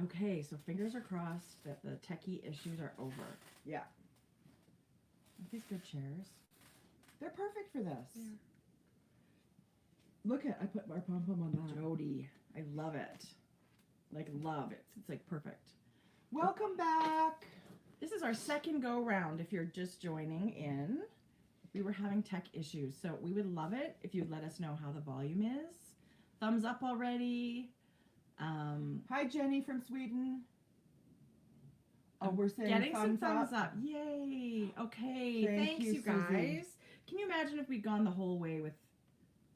Okay, so fingers are crossed that the techie issues are over. Yeah. Aren't these good chairs? They're perfect for this. Yeah. Look at, I put our pom-pom on that. Jodi. I love it. Like, love it. It's like perfect. Welcome back. This is our second go round if you're just joining in. We were having tech issues, so we would love it if you'd let us know how the volume is. Thumbs up already. Hi, Jenny from Sweden. Oh, we're saying getting thumbs some thumbs up. up. Yay. Okay. Thank Thanks, you, you guys. Susie. Can you imagine if we'd gone the whole way with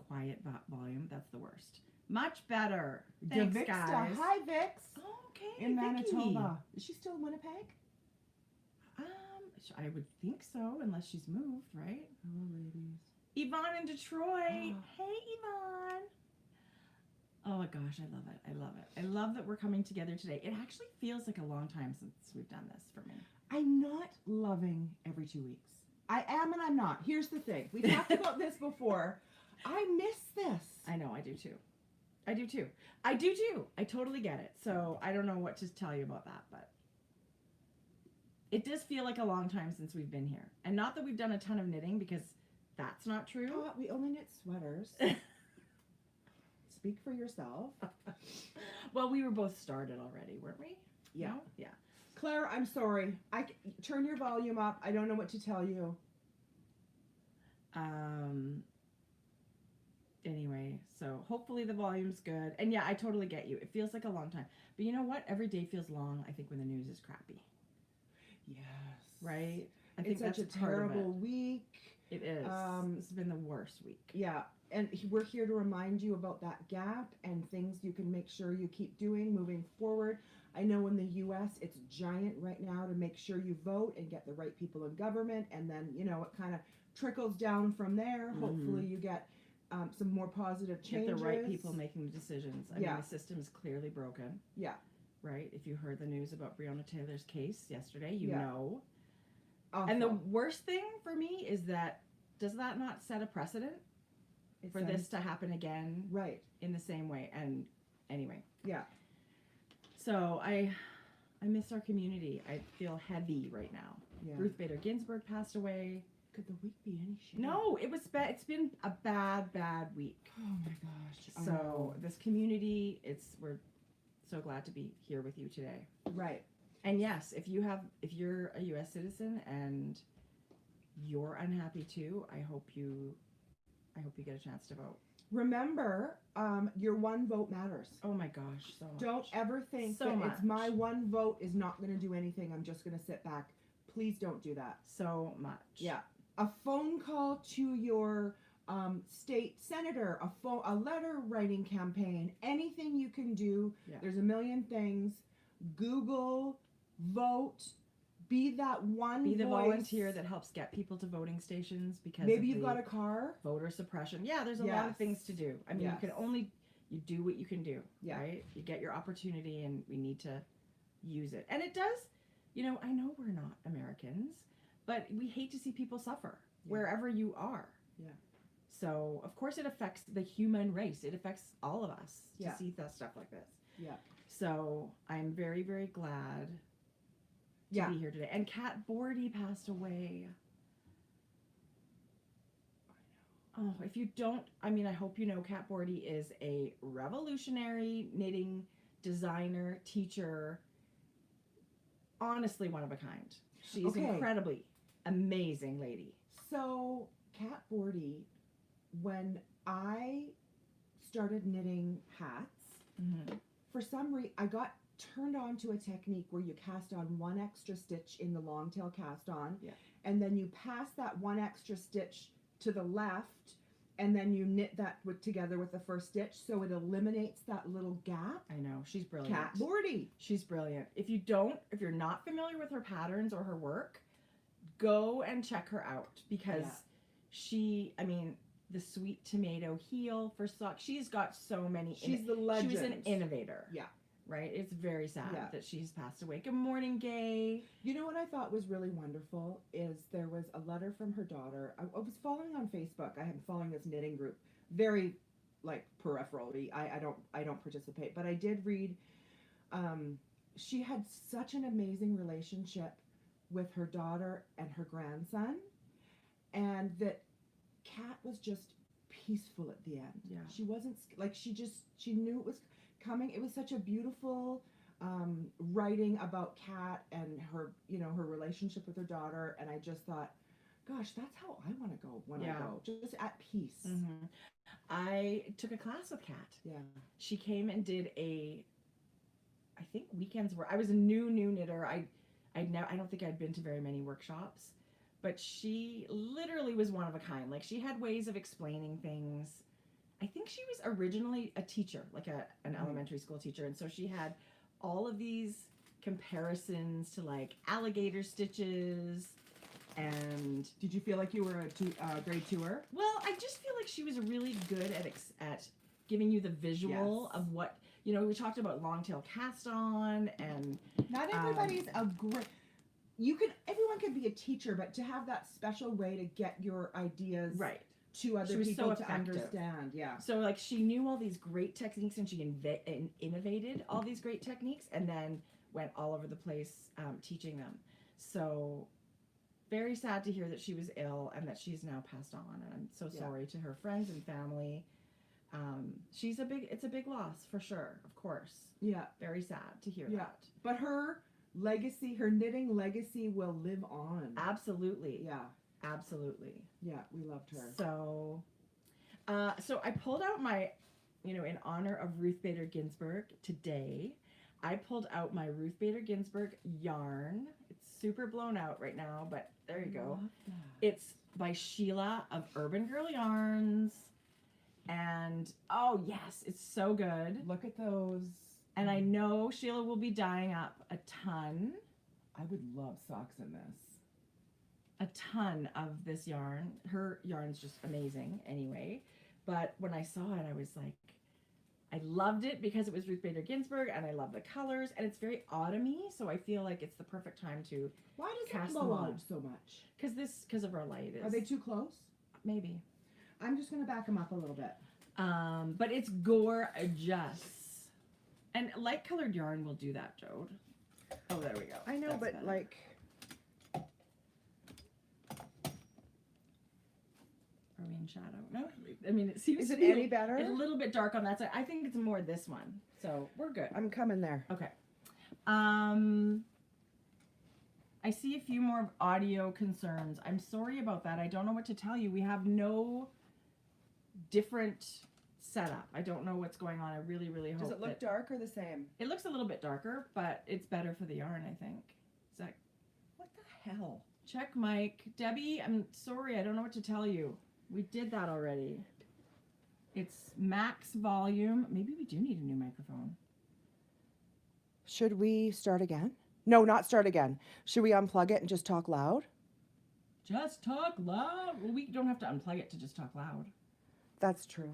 quiet volume? That's the worst. Much better. Thanks, Vixta. guys. Hi, Vix. Okay. In Vicky. Manitoba. Is she still in Winnipeg? I would think so, unless she's moved, right? Hello, ladies. Yvonne in Detroit. Hey, Yvonne. Oh my gosh, I love it. I love it. I love that we're coming together today. It actually feels like a long time since we've done this for me. I'm not loving every 2 weeks. I am and I'm not. Here's the thing. We talked about this before. I miss this. I know, I do too. I do too. I do too. I totally get it. So I don't know what to tell you about that, but it does feel like a long time since we've been here. And not that we've done a ton of knitting, because that's not true. Oh, we only knit sweaters. Speak for yourself. Well, we were both started already, weren't we? Yeah. No? Yeah. Claire, I'm sorry. Turn your volume up. I don't know what to tell you. Anyway, so hopefully the volume's good. And yeah, I totally get you. It feels like a long time. But you know what? Every day feels long, I think, when the news is crappy. Yes. Right? I think It's such that's a part of it. terrible week. It is. This has been the worst week. Yeah. And we're here to remind you about that gap and things you can make sure you keep doing moving forward. I know in the U.S. it's giant right now to make sure you vote and get the right people in government. And then, you know, it kind of trickles down from there. Mm-hmm. Hopefully you get some more positive changes. Get the right people making the decisions. I mean, the system is clearly broken. Yeah. Right? If you heard the news about Breonna Taylor's case yesterday, you know. Awful. And the worst thing for me is that, does that not set a precedent for this to happen again? Right. In the same way. And anyway. Yeah. So I miss our community. I feel heavy right now. Yeah. Ruth Bader Ginsburg passed away. Could the week be any shit? No, it's been a bad week. Oh my gosh. So this community, we're so glad to be here with you today. Right. And yes, if you're a US citizen and you're unhappy too, I hope you get a chance to vote. Remember, your one vote matters. Oh my gosh, so much. Don't ever think So that much. it's my one vote is not going to do anything. I'm just going to sit back. Please don't do that. So much. Yeah. A phone call to your state senator, a letter writing campaign, anything you can do. Yeah. There's a million things. Google, vote, be that one Be the voice. volunteer that helps get people to voting stations, because maybe you've got a car. Voter suppression. Yeah, there's a lot of things to do. I mean, you do what you can do, right? You get your opportunity, and we need to use it. And it does, I know we're not Americans, but we hate to see people suffer wherever you are. Yeah. So, of course, it affects the human race. It affects all of us to see stuff like this. Yeah. So, I'm very, very glad to be here today. And Cat Bordhi passed away. Oh, if you don't, I hope you know Cat Bordhi is a revolutionary knitting designer, teacher. Honestly, one of a kind. She's incredibly amazing lady. So, Cat Bordhi, when I started knitting hats, for some reason, I got turned on to a technique where you cast on one extra stitch in the long tail cast on, and then you pass that one extra stitch to the left, and then you knit that together with the first stitch, so it eliminates that little gap. I know, she's brilliant. Cat Bordhi. She's brilliant. If you're not familiar with her patterns or her work, go and check her out, because the sweet tomato heel for socks, she's got so many. She's the legend. She was an innovator. Yeah. Right? It's very sad that she's passed away. Good morning, Gay. You know what I thought was really wonderful is there was a letter from her daughter. I was following on Facebook. I am following this knitting group, very peripherally. I don't participate, but I did read she had such an amazing relationship with her daughter and her grandson, and that Cat was just peaceful at the end. Yeah. She wasn't like, she knew it was coming. It was such a beautiful writing about Cat and her, you know, her relationship with her daughter, and I just thought, gosh, that's how I want to go when I go, just at peace. Mm-hmm. I took a class with Cat. Yeah. She came and did I think weekends where I was a new knitter. I don't think I'd been to very many workshops, but she literally was one of a kind. Like, she had ways of explaining things. I think she was originally a teacher, like an elementary school teacher, and so she had all of these comparisons to like alligator stitches. And did you feel like you were a grade two-er? Well, I just feel like she was really good at giving you the visual of what, you know, we talked about long tail cast on, and not everybody's a great, everyone could be a teacher, but to have that special way to get your ideas right to other people to understand. Yeah. So like, she knew all these great techniques, and she innovated all these great techniques, and then went all over the place teaching them. So very sad to hear that she was ill and that she's now passed on, and I'm so sorry to her friends and family. It's a big loss for sure, of course. Yeah. Very sad to hear that. But her legacy, her knitting legacy will live on. Absolutely. Yeah. Absolutely. Yeah, we loved her. So I pulled out my, you know, in honor of Ruth Bader Ginsburg today, I pulled out my Ruth Bader Ginsburg yarn. It's super blown out right now, but there you go. It's by Sheila of Urban Girl Yarns. And oh yes, it's so good. Look at those. And I know Sheila will be dyeing up a ton. I would love socks in this. A ton of this yarn. Her yarn's just amazing anyway. But when I saw it, I was like, I loved it because it was Ruth Bader Ginsburg, and I love the colors, and it's very autumny, so I feel like it's the perfect time to Why does cast it blow out so much? Because of our light. Are they too close? Maybe. I'm just going to back them up a little bit. But it's gorgeous. And light colored yarn will do that, Jode. Oh, there we go. I know, but better. Like... Are we in shadow? No, I mean, it seems. Is it any better? It's a little bit dark on that side. I think it's more this one, so we're good. I'm coming there. Okay. I see a few more audio concerns. I'm sorry about that. I don't know what to tell you. We have no different setup. I don't know what's going on. I really, really hope. Does it look dark or the same? It looks a little bit darker, but it's better for the yarn, I think. Is that? What the hell? Check mic. Debbie, I'm sorry. I don't know what to tell you. We did that already. It's max volume. Maybe we do need a new microphone. Should we start again? No, not start again. Should we unplug it and just talk loud? Just talk loud? Well, we don't have to unplug it to just talk loud. That's true.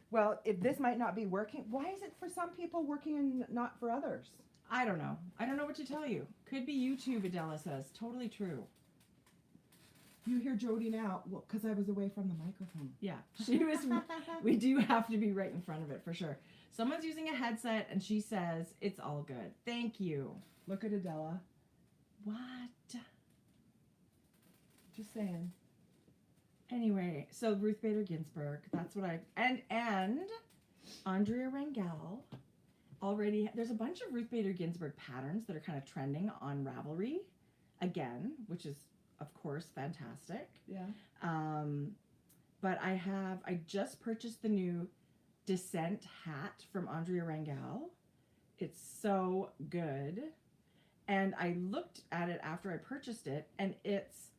Well, if this might not be working, why is it for some people working and not for others? I don't know. I don't know what to tell you. Could be YouTube, Adela says. Totally true. You hear Jodi now, well, because I was away from the microphone. Yeah, she was. We do have to be right in front of it for sure. Someone's using a headset, and she says it's all good. Thank you. Look at Adela. What? Just saying. Anyway, so Ruth Bader Ginsburg. That's what I and Andrea Rangel. Already, there's a bunch of Ruth Bader Ginsburg patterns that are kind of trending on Ravelry, again, which is, of course, fantastic. Yeah. But I just purchased the new Descent hat from Andrea Rangel. It's so good. And I looked at it after I purchased it, and it's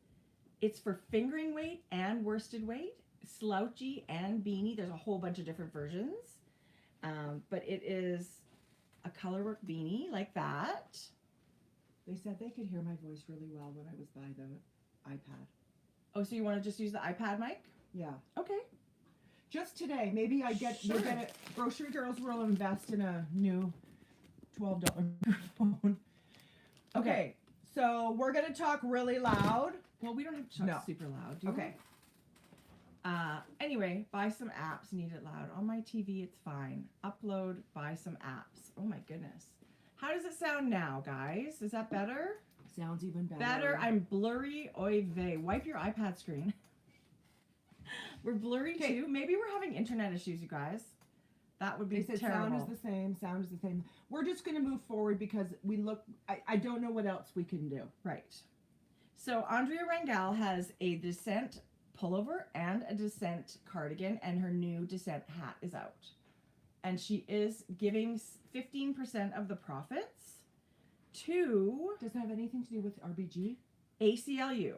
for fingering weight and worsted weight, slouchy and beanie. There's a whole bunch of different versions. But it is a colorwork beanie like that. They said they could hear my voice really well when I was by the iPad. Oh, so you want to just use the iPad mic? Yeah. Okay. Just today. Maybe we'll get it. Grocery Girls will invest in a new $12 microphone. Okay. So we're going to talk really loud. Well, we don't have to talk super loud, do we? Okay. Anyway, buy some apps, need it loud. On my TV, it's fine. Upload, buy some apps. Oh my goodness. How does it sound now, guys? Is that better? Sounds even better. Better. I'm blurry. Oy vey. Wipe your iPad screen. We're blurry too. Maybe we're having internet issues, you guys. That would be terrible. Sound is the same. Sound is the same. We're just going to move forward because we look. I don't know what else we can do. Right. So Andrea Rangel has a Descent pullover and a Descent cardigan, and her new Descent hat is out. And she is giving 15% of the profits to... Does it have anything to do with RBG? ACLU.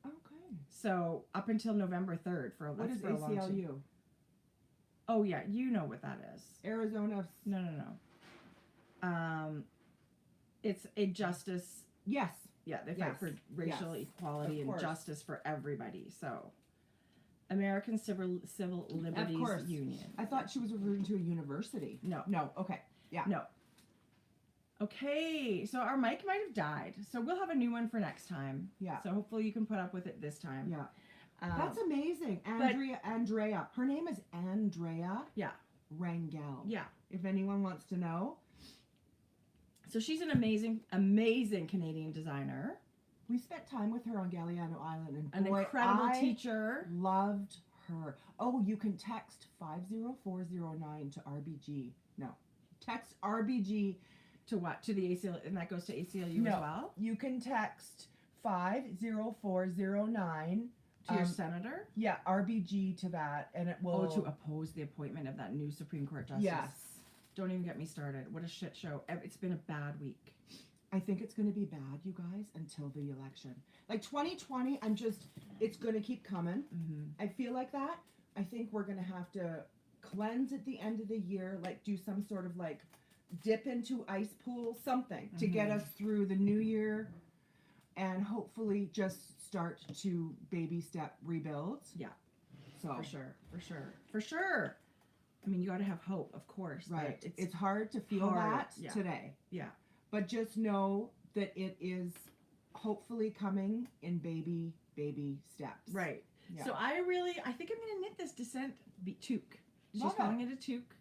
Okay. So up until November 3rd for a long time. What is ACLU? Oh, yeah. You know what that is. Arizona. No. It's a justice... Yes. Yeah, they fight for racial equality and justice for everybody. So, American Civil Liberties Union. I thought she was referring to a university. No. Okay. Yeah. No. Okay. So our mic might have died. So we'll have a new one for next time. Yeah. So hopefully you can put up with it this time. Yeah. That's amazing. Andrea. Her name is Andrea. Yeah. Rangel. Yeah. If anyone wants to know. So she's an amazing, amazing Canadian designer. We spent time with her on Galliano Island, and an incredible teacher. Loved her. Oh, you can text 50409 to RBG. No, text RBG to what? To the ACL, and that goes to ACLU as well. You can text 50409 to your senator. Yeah, RBG to that, and it will. Oh, to oppose the appointment of that new Supreme Court justice. Yes. Don't even get me started. What a shit show. It's been a bad week. I think it's going to be bad, you guys, until the election. Like 2020, it's going to keep coming. Mm-hmm. I feel like that. I think we're going to have to cleanse at the end of the year, like do some sort of like dip into ice pool, something to get us through the new year and hopefully just start to baby step rebuild. Yeah. So For sure. I mean, you got to have hope, of course. Right. It's hard to feel that today. Yeah. But just know that it is hopefully coming in baby steps. Right. Yeah. So I think I'm going to knit this Descent toque. She's calling it a toque.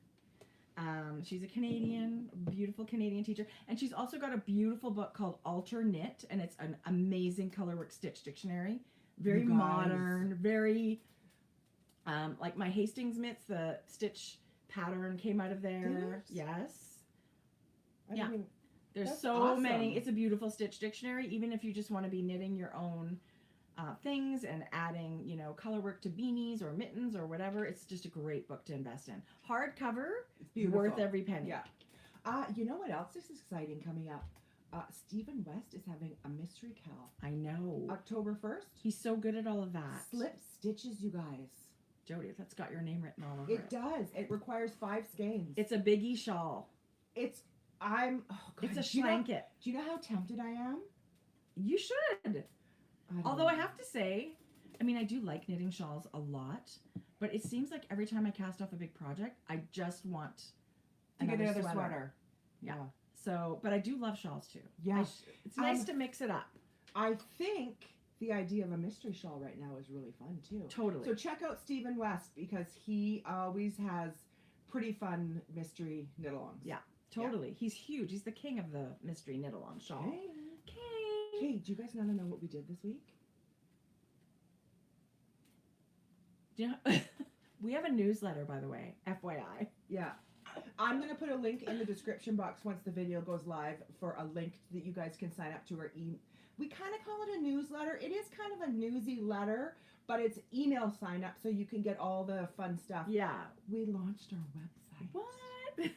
She's a Canadian, beautiful Canadian teacher. And she's also got a beautiful book called Alter Knit. And it's an amazing colorwork stitch dictionary. Very modern, very... like my Hastings mitts, the stitch pattern came out of there. Yes. There's so many. It's a beautiful stitch dictionary, even if you just want to be knitting your own things and adding, colorwork to beanies or mittens or whatever. It's just a great book to invest in. Hardcover, worth every penny. Yeah. You know what else is exciting coming up? Stephen West is having a mystery cal. I know. October 1st. He's so good at all of that. Slip stitches, you guys. Jodi, that's got your name written all over it. It does. It requires 5 skeins. It's a biggie shawl. It's a blanket. Do you know how tempted I am? You should. Although I have to say, I mean, I do like knitting shawls a lot, but it seems like every time I cast off a big project, I just want to get another sweater. Yeah. So, but I do love shawls too. Yeah. It's nice to mix it up. I think the idea of a mystery shawl right now is really fun too. Totally. So check out Stephen West because he always has pretty fun mystery knit-alongs. Yeah, totally. Yeah. He's huge. He's the king of the mystery knit-along shawl. Okay, do you guys want to know what we did this week? Yeah. We have a newsletter, by the way, FYI. Yeah. I'm going to put a link in the description box once the video goes live for a link that you guys can sign up to our we kind of call it a newsletter. It is kind of a newsy letter, but it's email sign up so you can get all the fun stuff. Yeah. We launched our website. What?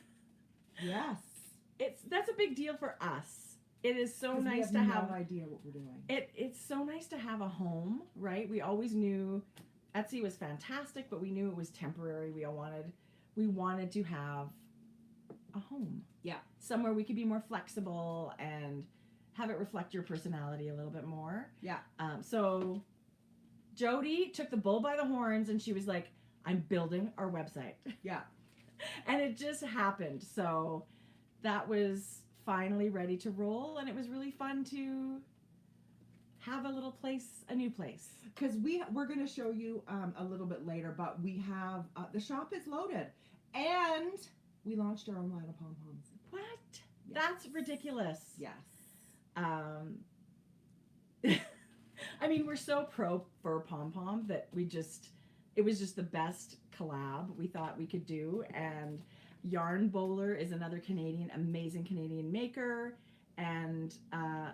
Yes. That's a big deal for us. It is so nice to have no idea what we're doing. It's so nice to have a home, right? We always knew Etsy was fantastic, but we knew it was temporary. We wanted to have a home. Yeah. Somewhere we could be more flexible and have it reflect your personality a little bit more. Yeah. So Jodi took the bull by the horns and she was like, I'm building our website. Yeah. And it just happened. So that was finally ready to roll, and it was really fun to have a new place. Because we're going to show you a little bit later, but we have, the shop is loaded, and we launched our own line of pom-poms. What? Yeah. That's ridiculous. Yes. I mean, we're so pro for Pom-pom that it was just the best collab we thought we could do. And Yarn Bowler is another amazing Canadian maker. And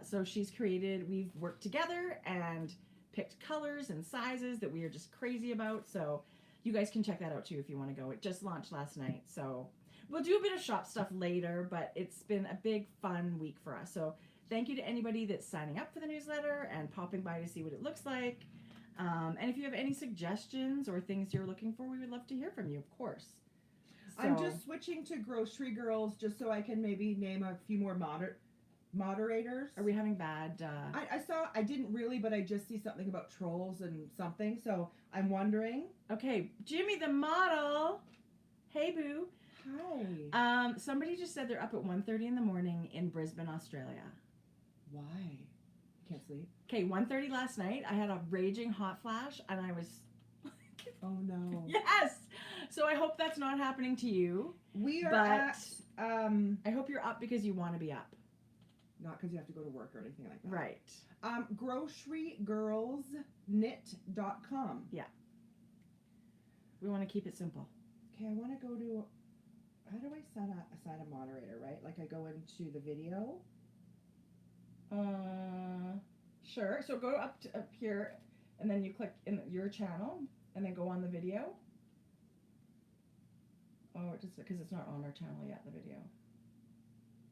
so we've worked together and picked colors and sizes that we are just crazy about. So you guys can check that out too if you want to go. It just launched last night. So we'll do a bit of shop stuff later, but it's been a big fun week for us. So thank you to anybody that's signing up for the newsletter and popping by to see what it looks like. And if you have any suggestions or things you're looking for, we would love to hear from you, of course. So, I'm just switching to Grocery Girls just so I can maybe name a few more moderators. Are we having bad... I didn't really, but I just see something about trolls and something, so I'm wondering. Okay, Jimmy the model. Hey, boo. Hi. Somebody just said they're up at 1:30 in the morning in Brisbane, Australia. Why? Can't sleep. Okay, 1:30 last night. I had a raging hot flash, and I was... Oh, no. Yes! So I hope that's not happening to you. We are at... I hope you're up because you want to be up. Not because you have to go to work or anything like that. Right. GroceryGirlsKnit.com. Yeah. We want to keep it simple. Okay, I want to go to... How do I assign a moderator, right? Like I go into the video? Sure. So go up here, and then you click in your channel, and then go on the video. Oh, just because it's not on our channel yet, the video.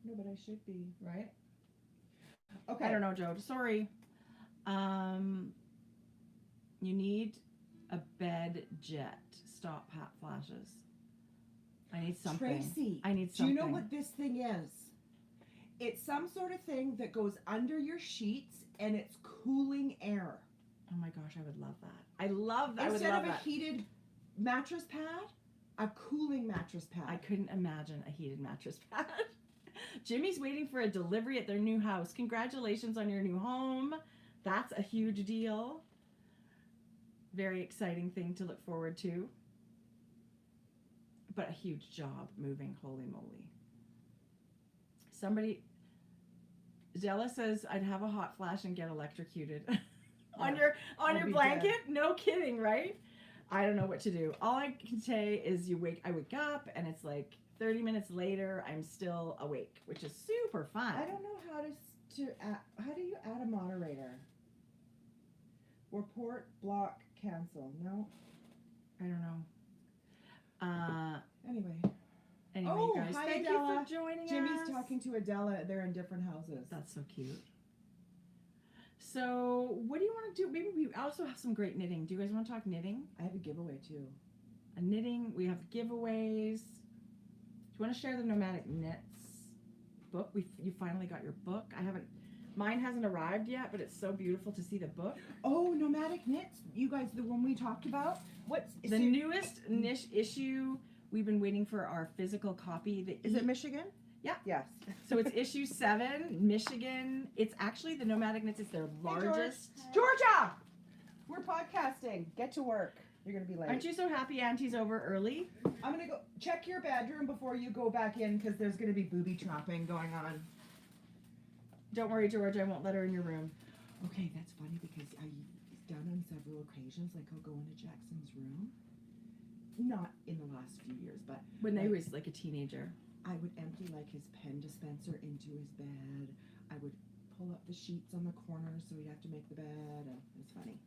No, but I should be. Right? Okay. I don't know, Joe. Sorry. You need a bed jet. Stop hot flashes. I need something. Tracie, I need something. do you know what this thing is? It's some sort of thing that goes under your sheets and it's cooling air. Oh my gosh, I would love that. I love that. Instead I would love of a that. heated mattress pad, a cooling mattress pad. I couldn't imagine a heated mattress pad. Jimmy's waiting for a delivery at their new house. Congratulations on your new home. That's a huge deal. Very exciting thing to look forward to. But a huge job moving, holy moly. Della says I'd have a hot flash and get electrocuted on your blanket. Dead. No kidding, right? I don't know what to do. All I can say is I wake up and it's like 30 minutes later I'm still awake, which is super fun. I don't know how how do you add a moderator? Report, block, cancel. No, I don't know. Anyway, guys, hi, thank Adela. you for joining Jimmy's us. talking to Adela. They're in different houses. That's so cute. So, what do you want to do? Maybe we also have some great knitting. Do you guys want to talk knitting? I have a giveaway too. We have giveaways. Do you want to share the Nomadic Knits book? You finally got your book. Mine hasn't arrived yet, but it's so beautiful to see the book. Oh, Nomadic Knits. You guys, the one we talked about? What's the newest niche issue? We've been waiting for our physical copy. Is it Michigan? Yeah. Yes. So it's issue 7, Michigan. It's actually the Nomadic Knits. It's their largest. Hey, Georgia! We're podcasting. Get to work. You're going to be late. Aren't you so happy Auntie's over early? I'm going to go check your bedroom before you go back in because there's going to be booby trapping going on. Don't worry, George. I won't let her in your room. Okay, that's funny because I've done on several occasions. Like I'll go into Jackson's room. Not in the last few years, but when they was like a teenager. I would empty like his pen dispenser into his bed. I would pull up the sheets on the corners so he'd have to make the bed. It's funny.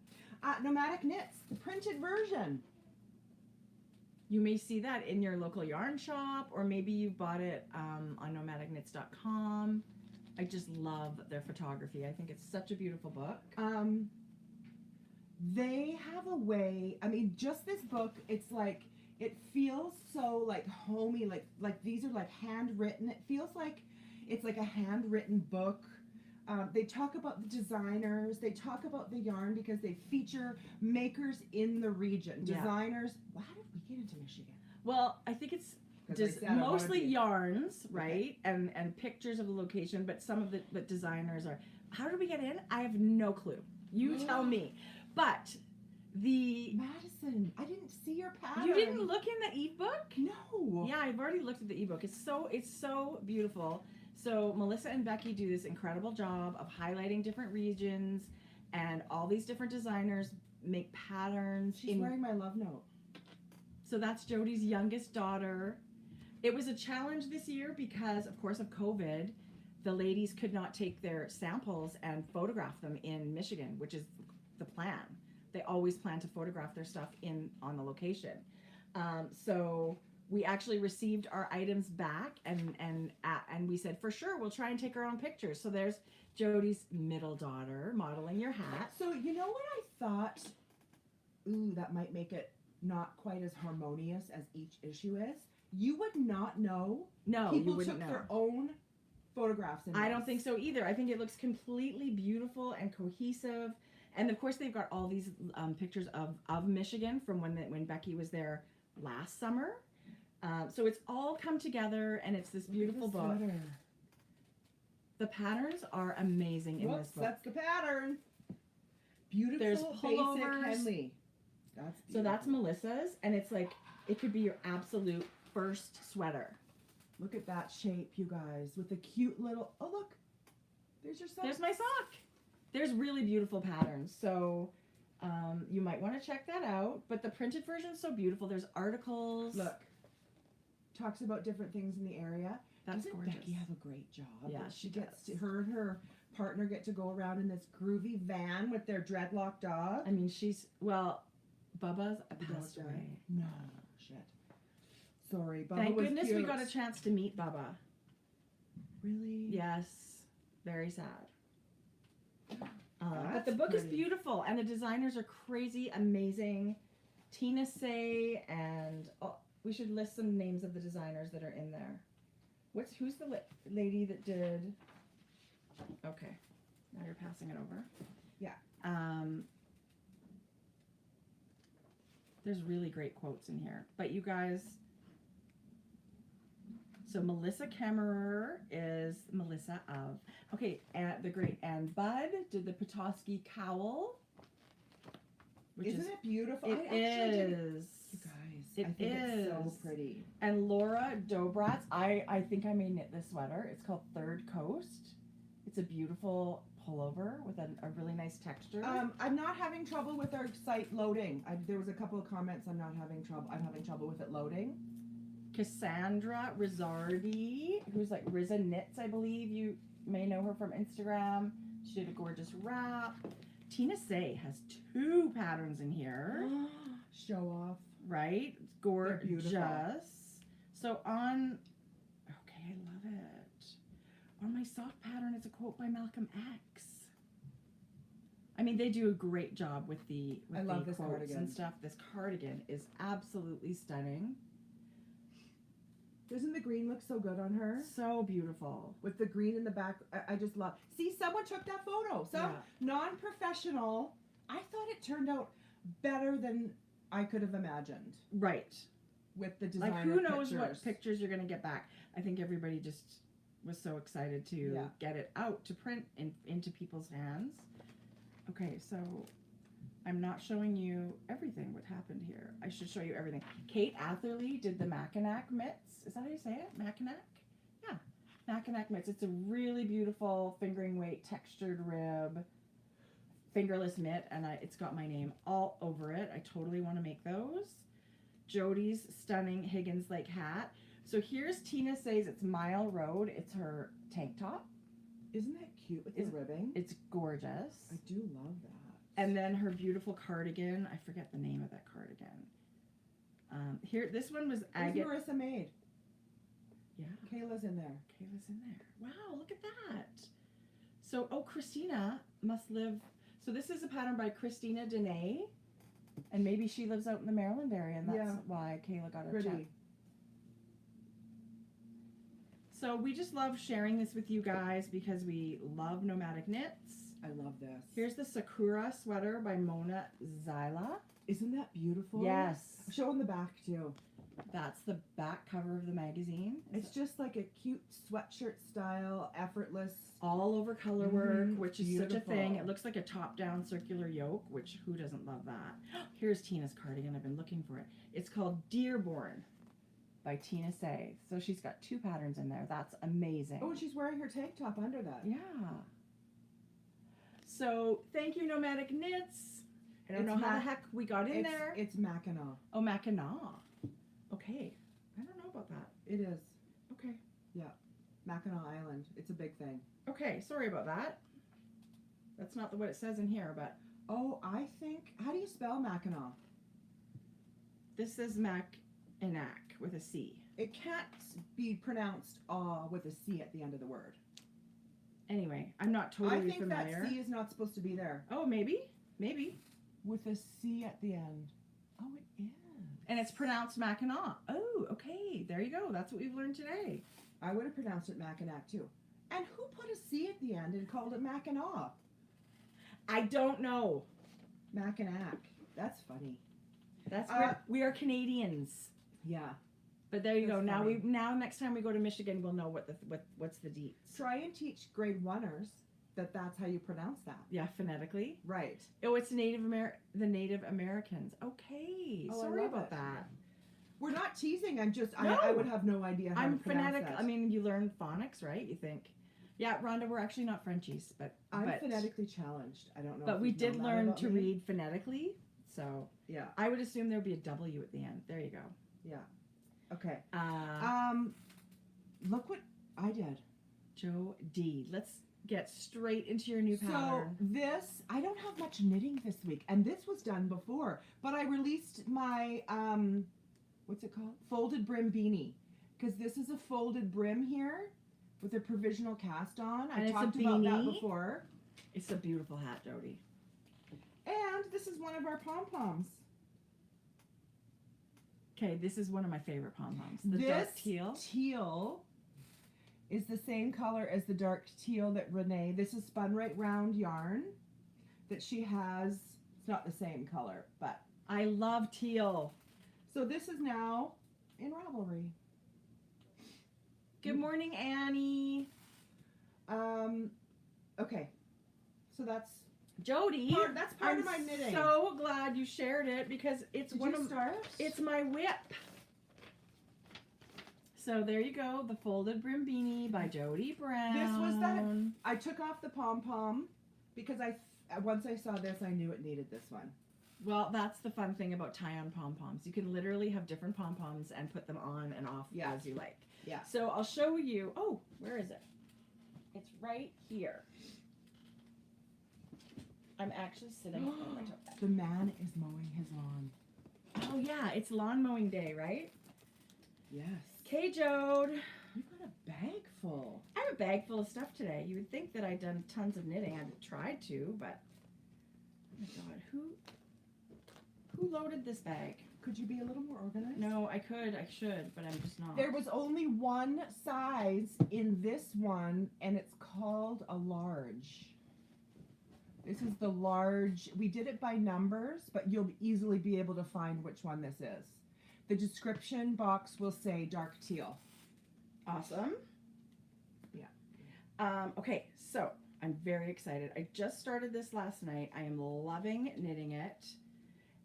Nomadic Knits, the printed version. You may see that in your local yarn shop, or maybe you bought it on nomadicknits.com. I just love their photography. I think it's such a beautiful book. They have a way, I mean, just this book, it's like, it feels so like homey, like these are like handwritten. It feels like it's like a handwritten book. They talk about the designers, they talk about the yarn because they feature makers in the region. Designers, how did we get into Michigan? Well, I think it's mostly yarns, right? Okay. And pictures of the location, but some of the designers are, how did we get in? I have no clue. You tell me. But Madison, I didn't see your pattern. You didn't look in the ebook? No. Yeah, I've already looked at the ebook. It's so beautiful. So Melissa and Becky do this incredible job of highlighting different regions, and all these different designers make patterns. She's wearing my love note. So that's Jodi's youngest daughter. It was a challenge this year because, of course, of COVID, the ladies could not take their samples and photograph them in Michigan, which is the plan. They always plan to photograph their stuff on the location. So we actually received our items back, and we said, for sure, we'll try and take our own pictures. So there's Jodi's middle daughter modeling your hat. So you know what I thought? Ooh, that might make it not quite as harmonious as each issue is. You would not know. No, people you wouldn't took know. Their own photographs in I this. don't think so either. I think it looks completely beautiful and cohesive. And of course, they've got all these pictures of Michigan from when Becky was there last summer. So it's all come together, and it's this beautiful book. Sweater. The patterns are amazing in this book. That's the pattern. Beautiful, There's basic pullovers. Henley. That's beautiful. So that's Melissa's, and it's like, it could be your absolute first sweater. Look at that shape, you guys, with a cute little, oh look, there's your sock. There's my sock. There's really beautiful patterns. So you might want to check that out. But the printed version is so beautiful. There's articles. Look, talks about different things in the area. That's Doesn't gorgeous. Becky have a great job? Yeah, she she gets does. to, her and her partner get to go around in this groovy van with their dreadlock dog. I mean, Bubba's The dog passed died. away. No, shit. Sorry, Bubba Thank was goodness we cute. got a chance to meet Bubba. Really? Yes. Very sad. But That's the book is pretty. beautiful, and the designers are crazy, amazing. Tina Say, and we should list some names of the designers that are in there. Who's the lady that did? Okay, now you're passing it over. Yeah. There's really great quotes in here, but you guys. So Melissa Kemmerer is Melissa of, okay, and the great Ann Budd did the Petoskey cowl. Isn't it beautiful? It is. You guys, It I think it's so is. pretty. And Laura Dobratz, I think I may knit this sweater. It's called Third Coast. It's a beautiful pullover with a really nice texture. I'm not having trouble with our site loading. There was a couple of comments. I'm having trouble with it loading. Cassandra Rizzardi, who's like Rizza Knits, I believe. You may know her from Instagram. She did a gorgeous wrap. Tina Say has 2 patterns in here. Show off. Right? It's gorgeous. They're beautiful. So okay, I love it. On my soft pattern, it's a quote by Malcolm X. I mean, they do a great job with the love this quotes cardigan. and stuff. This cardigan is absolutely stunning. Doesn't the green look so good on her? So beautiful. With the green in the back, I just love. See, someone took that photo. Some non-professional. I thought it turned out better than I could have imagined. Right. With the designer Like, who knows pictures. what pictures you're going to get back. I think everybody just was so excited to get it out to print into people's hands. Okay, so I'm not showing you everything what happened here. I should show you everything. Kate Atherley did the Mackinac mitts. Is that how you say it? Mackinac? Yeah. Mackinac mitts. It's a really beautiful fingering weight textured rib fingerless mitt, and it's got my name all over it. I totally want to make those. Jodi's stunning Higgins Lake hat. So here's Tina Say's It's Mile Road. It's her tank top. Isn't that cute with the ribbing? It's gorgeous. I do love that. And then her beautiful cardigan. I forget the name of that cardigan. Here, this one was agate. Marissa made. Yeah. Kayla's in there. Kayla's in there. Wow, look at that. So, Christina must live. So this is a pattern by Christina Dene. And maybe she lives out in the Maryland area, and that's why Kayla got her check. So we just love sharing this with you guys because we love Nomadic Knits. I love this. Here's the Sakura sweater by Mona Zyla. Isn't that beautiful? Yes. Show in the back too. That's the back cover of the magazine. It's just like a cute sweatshirt style, effortless. All over color work, which is such a beautiful. thing. It looks like a top-down circular yoke, which who doesn't love that? Here's Tina's cardigan. I've been looking for it. It's called Dearborn. by Tina Say. So she's got 2 patterns in there. That's amazing. Oh, and she's wearing her tank top under that. Yeah. So thank you, Nomadic Knits. I don't know how the heck we got in there. It's Mackinac. Oh, Mackinac. Okay. I don't know about that. It is. Okay. Yeah. Mackinac Island. It's a big thing. Okay. Sorry about that. That's not what it says in here, but. Oh, I think. How do you spell Mackinac? This says Mackinac with a C. It can't be pronounced with a C at the end of the word. Anyway, I'm not totally familiar. I think that C is not supposed to be there. Oh, maybe. Maybe. With a C at the end. Oh, it is. And it's pronounced Mackinac. Oh, okay. There you go. That's what we've learned today. I would have pronounced it Mackinac too. And who put a C at the end and called it Mackinac? I don't know. Mackinac. That's funny. That's we are Canadians. Yeah. But there you go. Funny. Now next time we go to Michigan, we'll know what's the deets. Try and teach grade 1ers that's how you pronounce that. Yeah, phonetically. Right. Oh, it's the Native Americans. Okay. Oh, sorry about that. We're not teasing. I'm just I would have no idea how to pronounce phonetic. that. I mean, you learn phonics, right? You think. Yeah, Rhonda, we're actually not Frenchies, but I'm phonetically challenged. I don't know. But we did learn to read phonetically, so yeah. I would assume there'd be a W at the end. There you go. Yeah. Okay. Look what I did. Jodi. Let's get straight into your new pattern. So I don't have much knitting this week, and this was done before, but I released my what's it called? Folded brim beanie, because this is a folded brim here with a provisional cast on. I talked about that before. It's a beautiful hat, Jodi. And this is one of our pom-poms. Okay, this is one of my favorite pom-poms. The dark teal. Teal is the same color as the dark teal that Renee, this is spun right round yarn that she has. It's not the same color, but I love teal. So this is now in Ravelry. Good morning, Annie. Okay. So that's Jodi. That's part of my knitting. So glad you shared it because it's start? It's my whip. So there you go, the folded brim beanie by Jodi Brown. This was I took off the pom-pom because once I saw this, I knew it needed this one. Well, that's the fun thing about tie-on pom-poms. You can literally have different pom-poms and put them on and off as you like. Yeah. So I'll show you. Oh, where is it? It's right here. I'm actually sitting on my toe. The man is mowing his lawn. Oh yeah, it's lawn mowing day, right? Yes. Okay, Jode. You've got a bag full. I have a bag full of stuff today. You would think that I'd done tons of knitting. I've tried to, but oh my God, who loaded this bag? Could you be a little more organized? No, I should, but I'm just not. There was only one size in this one, and it's called a large. This is the large. We did it by numbers, but you'll easily be able to find which one this is. The description box will say dark teal. Awesome. Yeah. Okay, so I'm very excited. I just started this last night. I am loving knitting it.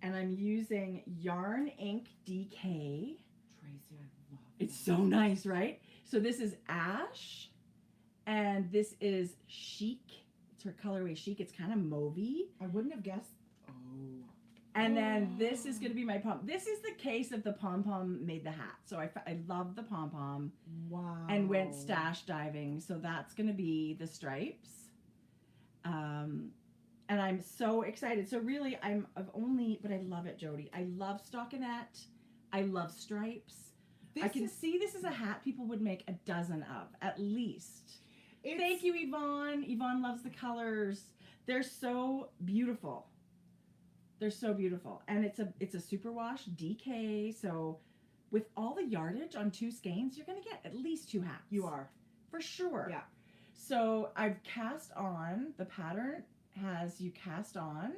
And I'm using Yarn Ink DK. Tracie, I love it. It's so nice, right? So this is Ash, and this is Chic. It's her colorway Chic. It's kind of mauvey. I wouldn't have guessed. Oh. And then this is going to be my pom. This is the case of the pom-pom made the hat. So I love the pom-pom. Wow. And went stash diving. So that's going to be the stripes. And I'm so excited. So really, but I love it, Jodi. I love stockinette. I love stripes. I can see this is a hat people would make a dozen of, at least. Thank you, Yvonne. Yvonne loves the colors. They're so beautiful. They're so beautiful. And it's a superwash DK. So with all the yardage on 2 skeins, you're going to get at least 2 hats. You are. For sure. Yeah. So I've cast on, the pattern has you cast on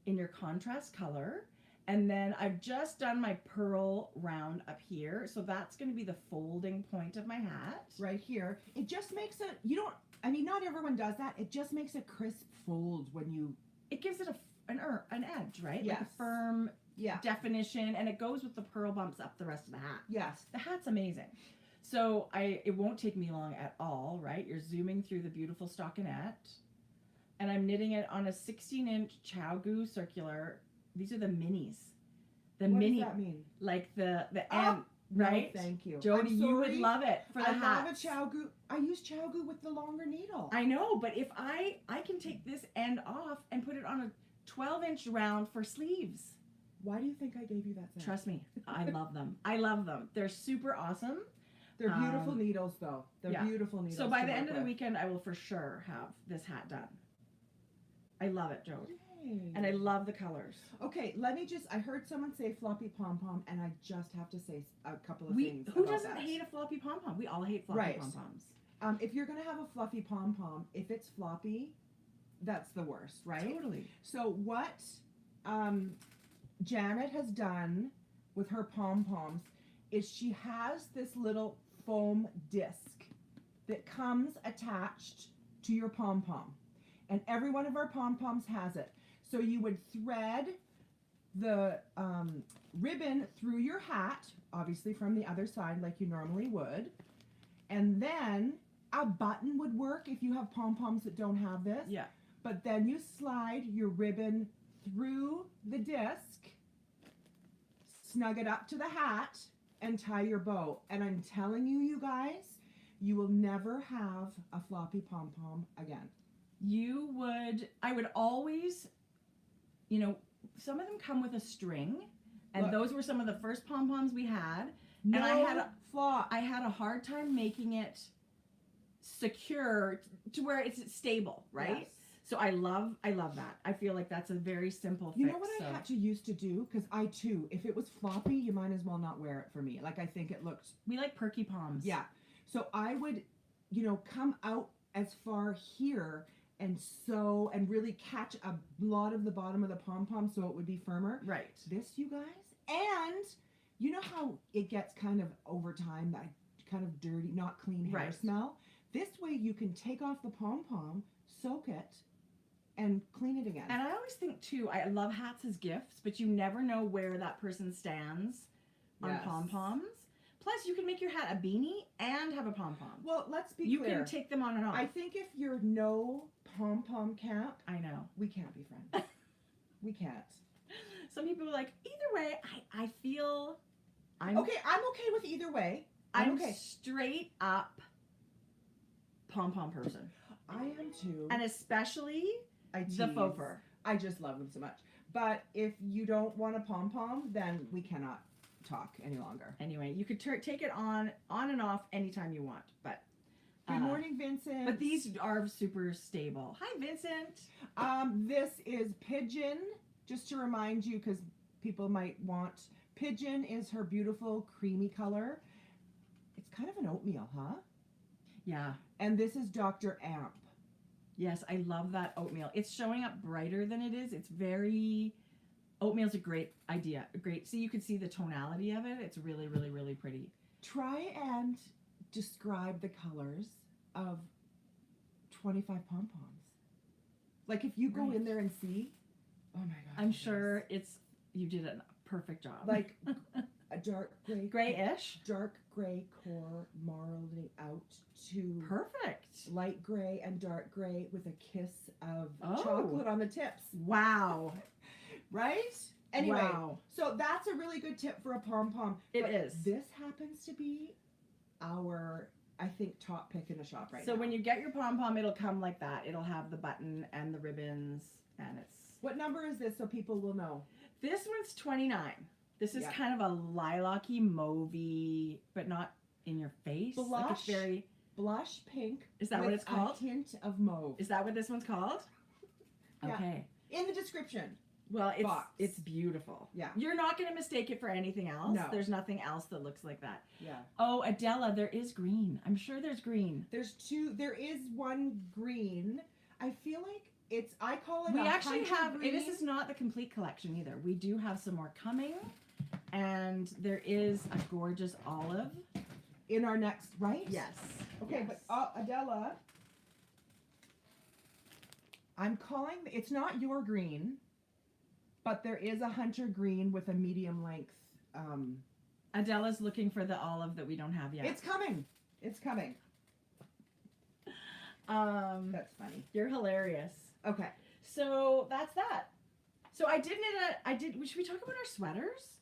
in your contrast color. And then I've just done my pearl round up here. So that's going to be the folding point of my hat. Right here. It just makes not everyone does that. It just makes a crisp fold when you... It gives it an edge, right? Yes. Like a firm definition, and it goes with the pearl bumps up the rest of the hat. Yes. The hat's amazing. So it won't take me long at all, right? You're zooming through the beautiful stockinette, and I'm knitting it on a 16-inch ChowGoo circular. These are the minis. What does that mean? Like the end, right? No, thank you. Jodi, you would love it for the hats. I have a ChowGoo. I use ChowGoo with the longer needle. I know, but if I can take this end off and put it on a 12-inch round for sleeves. Why do you think I gave you that set? Trust me, I love them. I love them. They're super awesome. They're beautiful needles, though. They're beautiful needles. So by the end of the weekend, I will for sure have this hat done. I love it, Jodi. Yay. And I love the colors. Okay, I heard someone say floppy pom-pom, and I just have to say a couple of things. Who doesn't hate a floppy pom-pom? We all hate floppy pom-poms. If you're going to have a fluffy pom-pom, if it's floppy, that's the worst, right? Totally. So what Janet has done with her pom-poms is she has this little foam disc that comes attached to your pom-pom. And every one of our pom-poms has it. So you would thread the ribbon through your hat, obviously from the other side like you normally would. And then a button would work if you have pom-poms that don't have this. Yeah. But then you slide your ribbon through the disc, snug it up to the hat, and tie your bow. And I'm telling you, you guys, you will never have a floppy pom-pom again. I would always, some of them come with a string, and Look, those were some of the first pom-poms we had. No and flop. I had a hard time making it secure to where it's stable, right? Yes. So I love that. I feel like that's a very simple fix. You know what I had to used to do? Because I too, if it was floppy, you might as well not wear it for me. Like I think it looked. We like perky poms. Yeah. So I would, come out as far here and sew and really catch a lot of the bottom of the pom-pom so it would be firmer. Right. This, you guys, and you know how it gets kind of over time, that kind of dirty, not clean hair smell? This way you can take off the pom-pom, soak it, and clean it again. And I always think too, I love hats as gifts, but you never know where that person stands on pom-poms. Plus, you can make your hat a beanie and have a pom-pom. Well, let's be clear. You can take them on and off. I think if you're no pom-pom camp, I know. We can't be friends. We can't. Some people are like, either way, I feel I'm okay with either way. I'm okay. Straight up pom-pom person. I am too. And especially the faux fur. I just love them so much. But if you don't want a pom-pom, then we cannot talk any longer. Anyway, you could take it on and off anytime you want. But good morning, Vincent. But these are super stable. Hi, Vincent. This is Pigeon. Just to remind you, because people might want. Pigeon is her beautiful creamy color. It's kind of an oatmeal, huh? Yeah. And this is Dr. Amp. Yes, I love that oatmeal. It's showing up brighter than it is. It's very... Oatmeal's a great idea. See, you can see the tonality of it. It's really, really, really pretty. Try and describe the colors of 25 pom-poms. Like if you go in there and see... Oh my gosh. I'm sure you did a perfect job. Like a dark gray. Grayish. Dark gray core marling out to perfect light gray and dark gray with a kiss of chocolate on the tips. Wow. Right? Anyway, so that's a really good tip for a pom-pom. It is. This happens to be our, I think, top pick in the shop right now. So when you get your pom-pom, it'll come like that. It'll have the button and the ribbons, and it's... What number is this so people will know? This one's 29. This is kind of a lilac-y, mauvey, but not in your face. Blush. Like it's very... Blush pink. Is that what it's called? A hint of mauve. Is that what this one's called? Yeah. Okay. In the description. Well, it's beautiful. Yeah. You're not going to mistake it for anything else. No. There's nothing else that looks like that. Yeah. Oh, Adela, there is green. I'm sure there's green. There's two. There is one green. I feel like I call it we actually have, this is not the complete collection either. We do have some more coming. And there is a gorgeous olive. In our next, right? Yes. Okay, yes. But Adela, I'm calling, it's not your green, But there is a hunter green with a medium length. Adela's looking for the olive that we don't have yet. It's coming. It's coming. That's funny. You're hilarious. Okay. So that's that. So I did knit should we talk about our sweaters?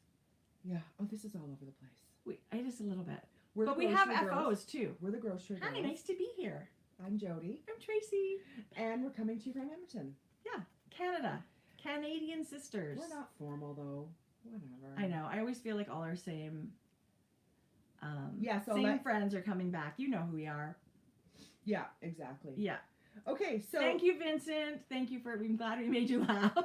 Yeah. Oh, this is all over the place. It is a little bit. We're but we have girls. FOs too. We're the grocery girls. Hi, nice to be here. I'm Jodi. I'm Tracie. And we're coming to you from Edmonton. Yeah, Canada. Canadian sisters. We're not formal though. Whatever. I know. I always feel like all our same so same friends are coming back. You know who we are. Yeah, exactly. Yeah. Okay, so thank you, Vincent. Thank you I'm glad we made you laugh.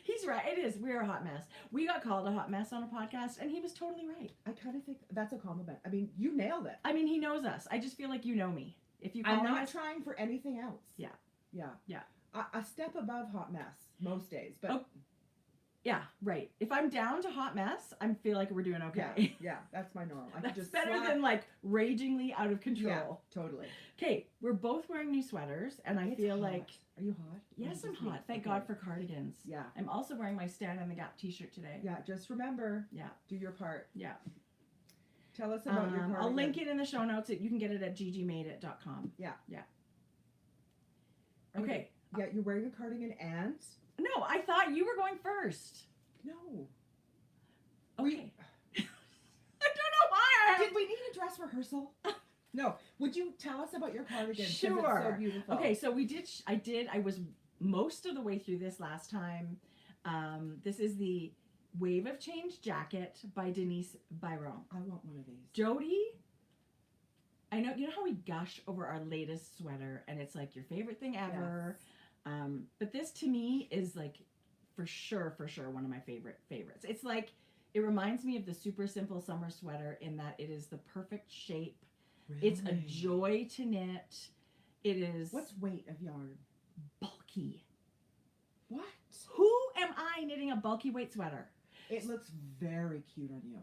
He's right. It is. We're a hot mess. We got called a hot mess on a podcast, and he was totally right. I kind of think that's a compliment. I mean, you nailed it. I mean, he knows us. I just feel like you know me. If you call I'm not us, trying for anything else. Yeah. Yeah. Yeah. A step above hot mess most days, but yeah, right. If I'm down to hot mess, I feel like we're doing okay. Yeah, that's my norm. I That's can just better than like ragingly out of control. Yeah, totally. Okay, we're both wearing new sweaters, and I feel hot. like. Are you hot? Yes, I'm hot. Thank God for cardigans. Yeah. I'm also wearing my Stand in the Gap t-shirt today. Yeah, just remember. Yeah. Do your part. Yeah. Tell us about your cardigan. I'll link it in the show notes. You can get it at ggmadeit.com. Yeah. Yeah. Okay. Yeah, you're wearing a cardigan and? No, I thought you were going first. No. Okay. I don't know why. Did we need a dress rehearsal? No. Would you tell us about your cardigan? Sure. It's so beautiful. Okay, so I was most of the way through this last time. This is the Wave of Change jacket by Denise Byron. I want one of these. Jodi, you know how we gush over our latest sweater and it's like your favorite thing ever. Yes. But this to me is like for sure one of my favorites. It's like, it reminds me of the super simple summer sweater in that it is the perfect shape. Really? It's a joy to knit. It is. What's weight of yarn? Bulky. What? Who am I knitting a bulky weight sweater? It looks very cute on you.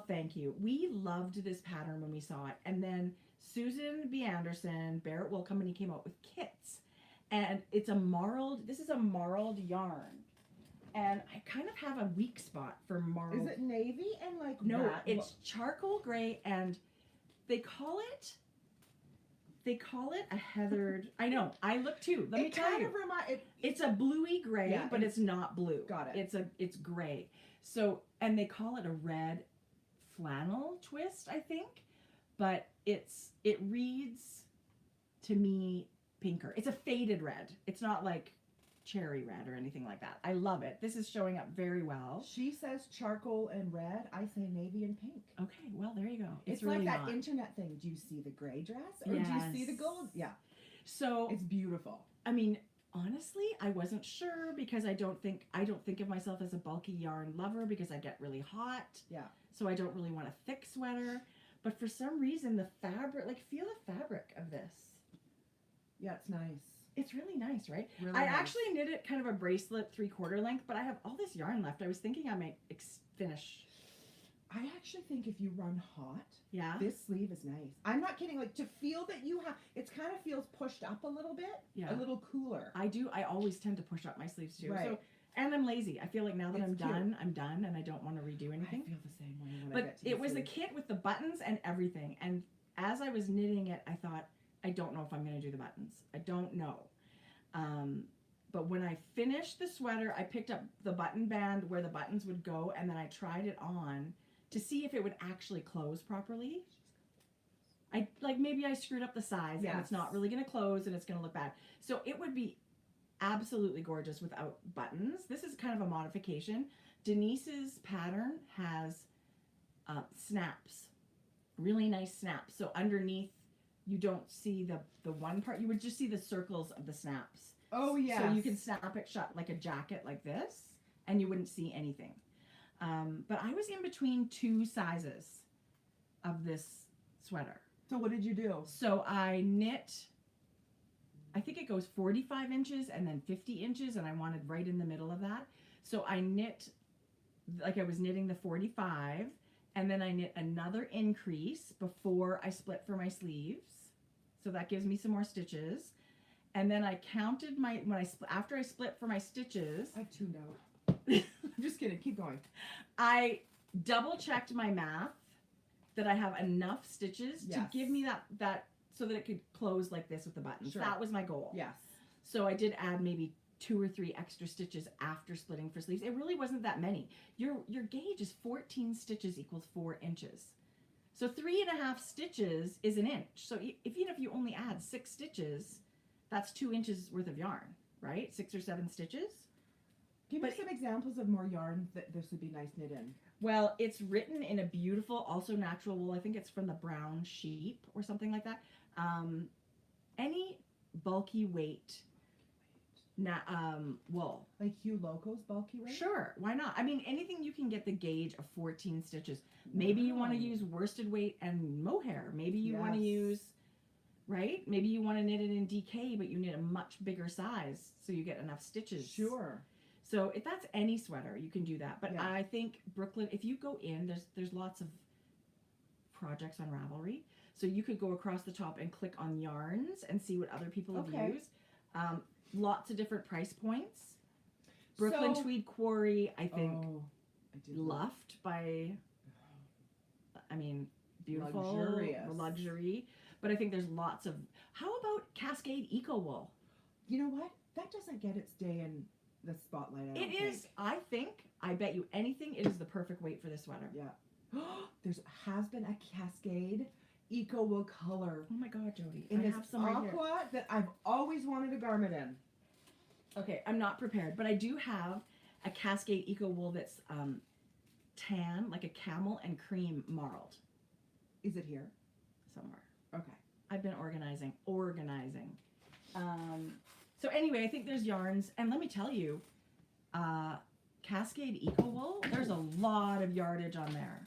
Thank you. We loved this pattern when we saw it. And then Susan B. Anderson, Barrett Wool Company came out with kits. And this is a marled yarn. And I kind of have a weak spot for marled. Is it navy and like No, rat? it's charcoal gray and they call it a heathered. I know. I look too. Let me tell you. It's a bluey gray, but it's not blue. Got it. It's gray. So, and they call it a red flannel twist, I think, but it reads to me pinker. It's a faded red. It's not like cherry red or anything like that. I love it. This is showing up very well. She says charcoal and red. I say navy and pink. Okay, well, there you go. It's really like that internet thing. Do you see the gray dress or yes. do you see the gold? Yeah. So it's beautiful. I mean, honestly, I wasn't sure because I don't think of myself as a bulky yarn lover because I get really hot. Yeah. So I don't really want a thick sweater. But for some reason, the fabric, feel the fabric of this. Yeah, it's nice. It's really nice, right? Really I nice. actually knit it kind of a bracelet 3/4 length, but I have all this yarn left. I was thinking I might finish. I actually think if you run hot, yeah, this sleeve is nice. I'm not kidding. Like to feel that you have, it kind of feels pushed up a little bit, a little cooler. I do. I always tend to push up my sleeves too. Right. So, and I'm lazy. I feel like now that I'm cute. done, and I don't want to redo anything. I feel the same way when I But get to it was sleeve. a kit with the buttons and everything. And as I was knitting it, I thought, I don't know if I'm going to do the buttons. I don't know. But when I finished the sweater, I picked up the button band where the buttons would go, and then I tried it on to see if it would actually close properly. Maybe I screwed up the size and it's not really going to close and it's going to look bad. So it would be absolutely gorgeous without buttons. This is kind of a modification. Denise's pattern has snaps, really nice snaps. So underneath, you don't see the one part. You would just see the circles of the snaps. Oh, yeah. So you can snap it shut like a jacket like this, and you wouldn't see anything. But I was in between two sizes of this sweater. So what did you do? So I knit, I think it goes 45 inches and then 50 inches, and I wanted right in the middle of that. So I knit, like I was knitting the 45, and then I knit another increase before I split for my sleeves. So that gives me some more stitches. And then I counted after I split for my stitches. I've tuned out. I'm just kidding. Keep going. I double checked my math that I have enough stitches to give me that so that it could close like this with the buttons. Sure. That was my goal. Yes. So I did add maybe 2 or 3 extra stitches after splitting for sleeves. It really wasn't that many. Your gauge is 14 stitches equals 4 inches. So 3.5 stitches is an inch. So even if you only add 6 stitches, that's 2 inches worth of yarn, right? 6 or 7 stitches. Give me some examples of more yarn that this would be nice knit in. Well, it's written in a beautiful, also natural wool. I think it's from the brown sheep or something like that. Any bulky weight wool. Like Hugh Loco's bulky weight? Sure, why not? I mean, anything you can get the gauge of 14 stitches. Maybe you want to use worsted weight and mohair. Maybe you want to use, right? Maybe you want to knit it in DK, but you knit a much bigger size so you get enough stitches. Sure. So if that's any sweater, you can do that. But I think Brooklyn, if you go in, there's lots of projects on Ravelry. So you could go across the top and click on yarns and see what other people have used. Lots of different price points. Brooklyn Tweed Quarry, I think, luffed by, I mean, beautiful, luxury. But I think there's lots of, how about Cascade Eco Wool? You know what? That doesn't get its day in the spotlight. I bet you anything, it is the perfect weight for this sweater. Yeah. Has been a Cascade Eco Wool color. Oh my God, Jodi. In this aqua that I've always wanted a garment in. Okay, I'm not prepared, but I do have a Cascade Eco Wool that's tan, like a camel and cream marled. Is it here? Somewhere. Okay. I've been organizing. So anyway, I think there's yarns, and let me tell you, Cascade Eco Wool, there's a lot of yardage on there.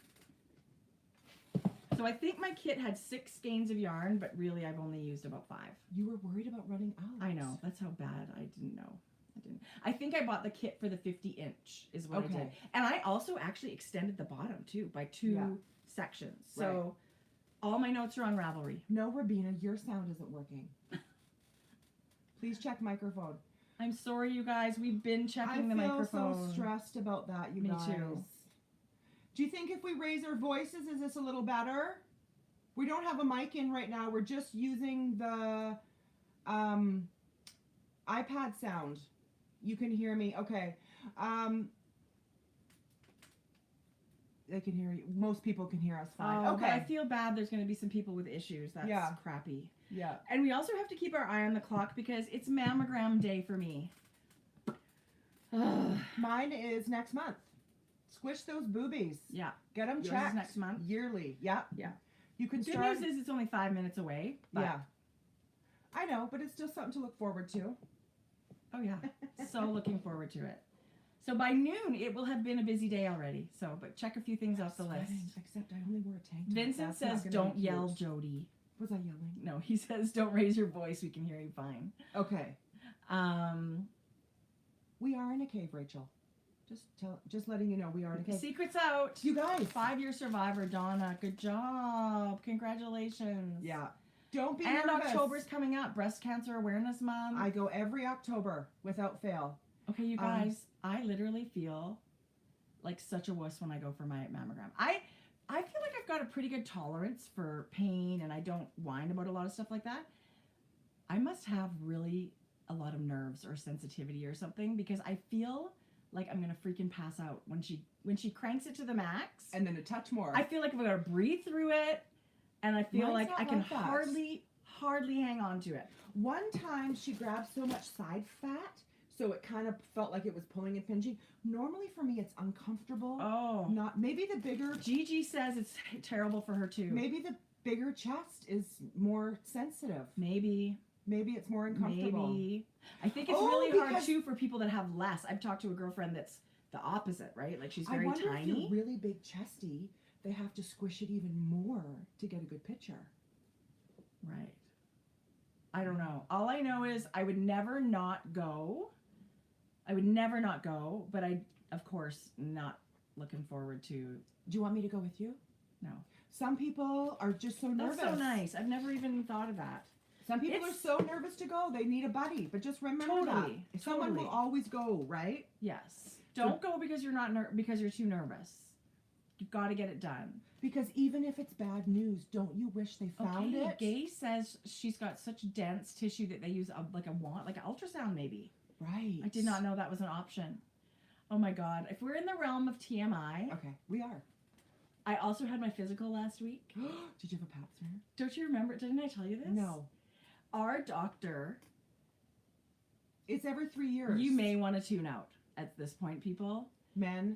So I think my kit had 6 skeins of yarn, but really I've only used about 5. You were worried about running out. I know. That's how bad I didn't know. I think I bought the kit for the 50-inch is what I did. And I also actually extended the bottom too by 2 sections. So all my notes are on Ravelry. No, Rabina, your sound isn't working. Please check microphone. I'm sorry, you guys. We've been checking the microphone. I feel so stressed about that, you guys. Me too. Do you think if we raise our voices, is this a little better? We don't have a mic in right now. We're just using the iPad sound. You can hear me. Okay. They can hear you. Most people can hear us fine. Okay. I feel bad. There's going to be some people with issues. That's crappy. Yeah. And we also have to keep our eye on the clock because it's mammogram day for me. Mine is next month. Squish those boobies. Yeah. Get them checked next month. Yearly. Yeah. Yeah. You can Good news is it's only 5 minutes away. Yeah. I know, but it's still something to look forward to. Oh yeah. So looking forward to it. So by noon it will have been a busy day already. So but check a few things off the list. Except I only wore a tank top. Vincent says don't yell, Jodi. Was I yelling? No, he says don't raise your voice. We can hear you fine. Okay. We are in a cave, Rachel. Just letting you know we are in a cave. Secret's out. You guys. 5-year survivor, Donna. Good job. Congratulations. Yeah. Don't be nervous. And October's coming up. Breast Cancer Awareness Month. I go every October without fail. Okay, you guys. I literally feel like such a wuss when I go for my mammogram. I feel like I've got a pretty good tolerance for pain and I don't whine about a lot of stuff like that. I must have really a lot of nerves or sensitivity or something because I feel like I'm gonna freaking pass out when she cranks it to the max. And then a touch more. I feel like I've got to breathe through it, and I feel like I can hardly hang on to it. One time she grabbed so much side fat, so it kind of felt like it was pulling and pinching. Normally for me it's uncomfortable. Oh. Maybe the bigger. Gigi says it's terrible for her too. Maybe the bigger chest is more sensitive. Maybe it's more uncomfortable. Maybe. I think it's really hard too for people that have less. I've talked to a girlfriend that's the opposite, right? Like she's very tiny. If you're really big chesty, they have to squish it even more to get a good picture. Right. I don't know. All I know is I would never not go. But I, of course, not looking forward to. Do you want me to go with you? No. Some people are just so nervous. That's so nice. I've never even thought of that. Some people are so nervous to go, they need a buddy. But just remember that someone will always go, right? Yes. Don't go because you're not because you're too nervous. You've got to get it done. Because even if it's bad news, don't you wish they found it? Gay says she's got such dense tissue that they use like a wand, like an ultrasound maybe. Right. I did not know that was an option. Oh my God. If we're in the realm of TMI. Okay, we are. I also had my physical last week. Did you have a pap smear? Don't you remember? Didn't I tell you this? No. Our doctor. It's every 3 years. You may want to tune out at this point, people. Men.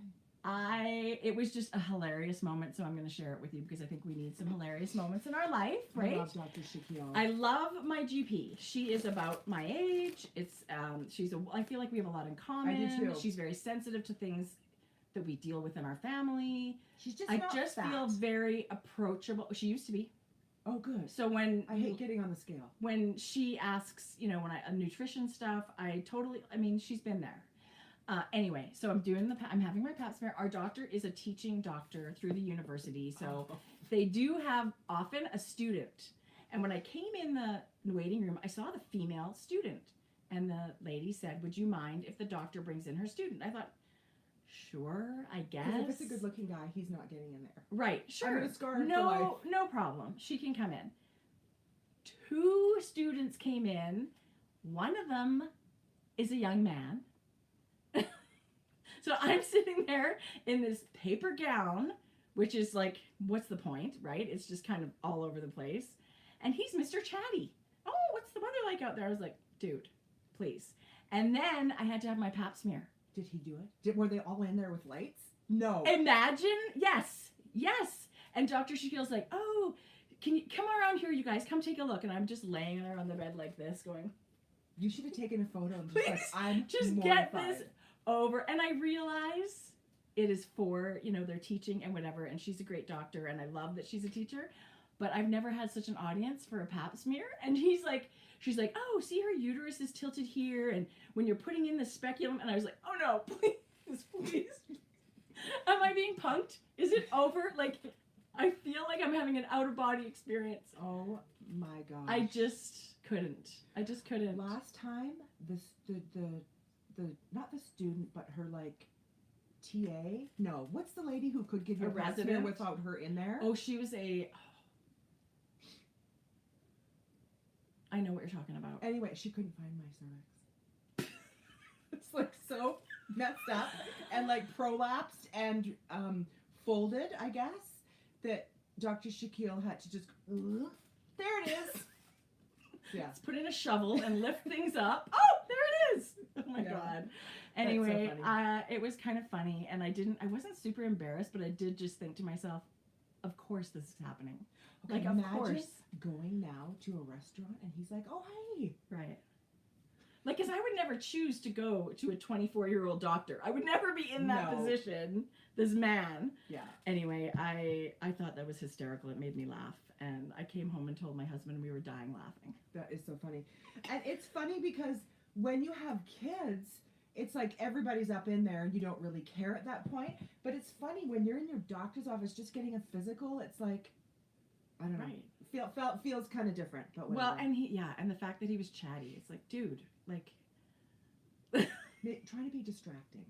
It was just a hilarious moment, so I'm going to share it with you because I think we need some hilarious moments in our life, right? I love Dr. Shaquille. I love my GP. She is about my age. I feel like we have a lot in common. I do too. She's very sensitive to things that we deal with in our family. She's just I just feel very approachable. She used to be. Oh, good. So when I hate getting on the scale. When she asks, nutrition stuff, she's been there. Anyway, so I'm having my pap smear. Our doctor is a teaching doctor through the university, so they do have often a student. And when I came in the waiting room, I saw the female student, and the lady said, "Would you mind if the doctor brings in her student?" I thought, sure, I guess. If it's a good-looking guy, he's not getting in there. Right, sure. I'm gonna scar him for life. No problem. She can come in. 2 students came in. One of them is a young man. So I'm sitting there in this paper gown, which is like, what's the point, right? It's just kind of all over the place. And he's Mr. Chatty. Oh, what's the weather like out there? I was like, dude, please. And then I had to have my pap smear. Did he do it? Were they all in there with lights? No. Imagine. Yes. And Dr. Shaquille's like, oh, can you come around here, you guys? Come take a look. And I'm just laying there on the bed like this going. You should have taken a photo and Please, I'm just mortified. Get this over. And I realize it is for, their teaching and whatever. And she's a great doctor. And I love that she's a teacher. But I've never had such an audience for a pap smear. And she's like, oh, see, her uterus is tilted here. And when you're putting in the speculum. And I was like, oh, no, please. Am I being punked? Is it over? Like, I feel like I'm having an out-of-body experience. Oh, my gosh. I just couldn't. Last time, the not the student, but her, TA? No, what's the lady who could give you a resident without her in there? Oh, she was I know what you're talking about. Anyway, she couldn't find my cervix. It's so messed up and prolapsed and folded, I guess, that Dr. Shaquille had to just there it is. Yeah. Let's put in a shovel and lift things up. Oh, there it is. Oh my God. Anyway, so it was kind of funny, and I wasn't super embarrassed, but I did just think to myself, of course this is happening. Okay, of course. Going now to a restaurant and he's like, oh, hey. Right. Because I would never choose to go to a 24-year-old doctor. I would never be in that position, this man. Yeah. Anyway, I thought that was hysterical. It made me laugh. And I came home and told my husband we were dying laughing. That is so funny. And it's funny because when you have kids, it's like everybody's up in there and you don't really care at that point. But it's funny when you're in your doctor's office just getting a physical, it's like, I don't know. Right. Feels kind of different. But whatever. Well, and the fact that he was chatty, it's like, dude, trying to be distracting,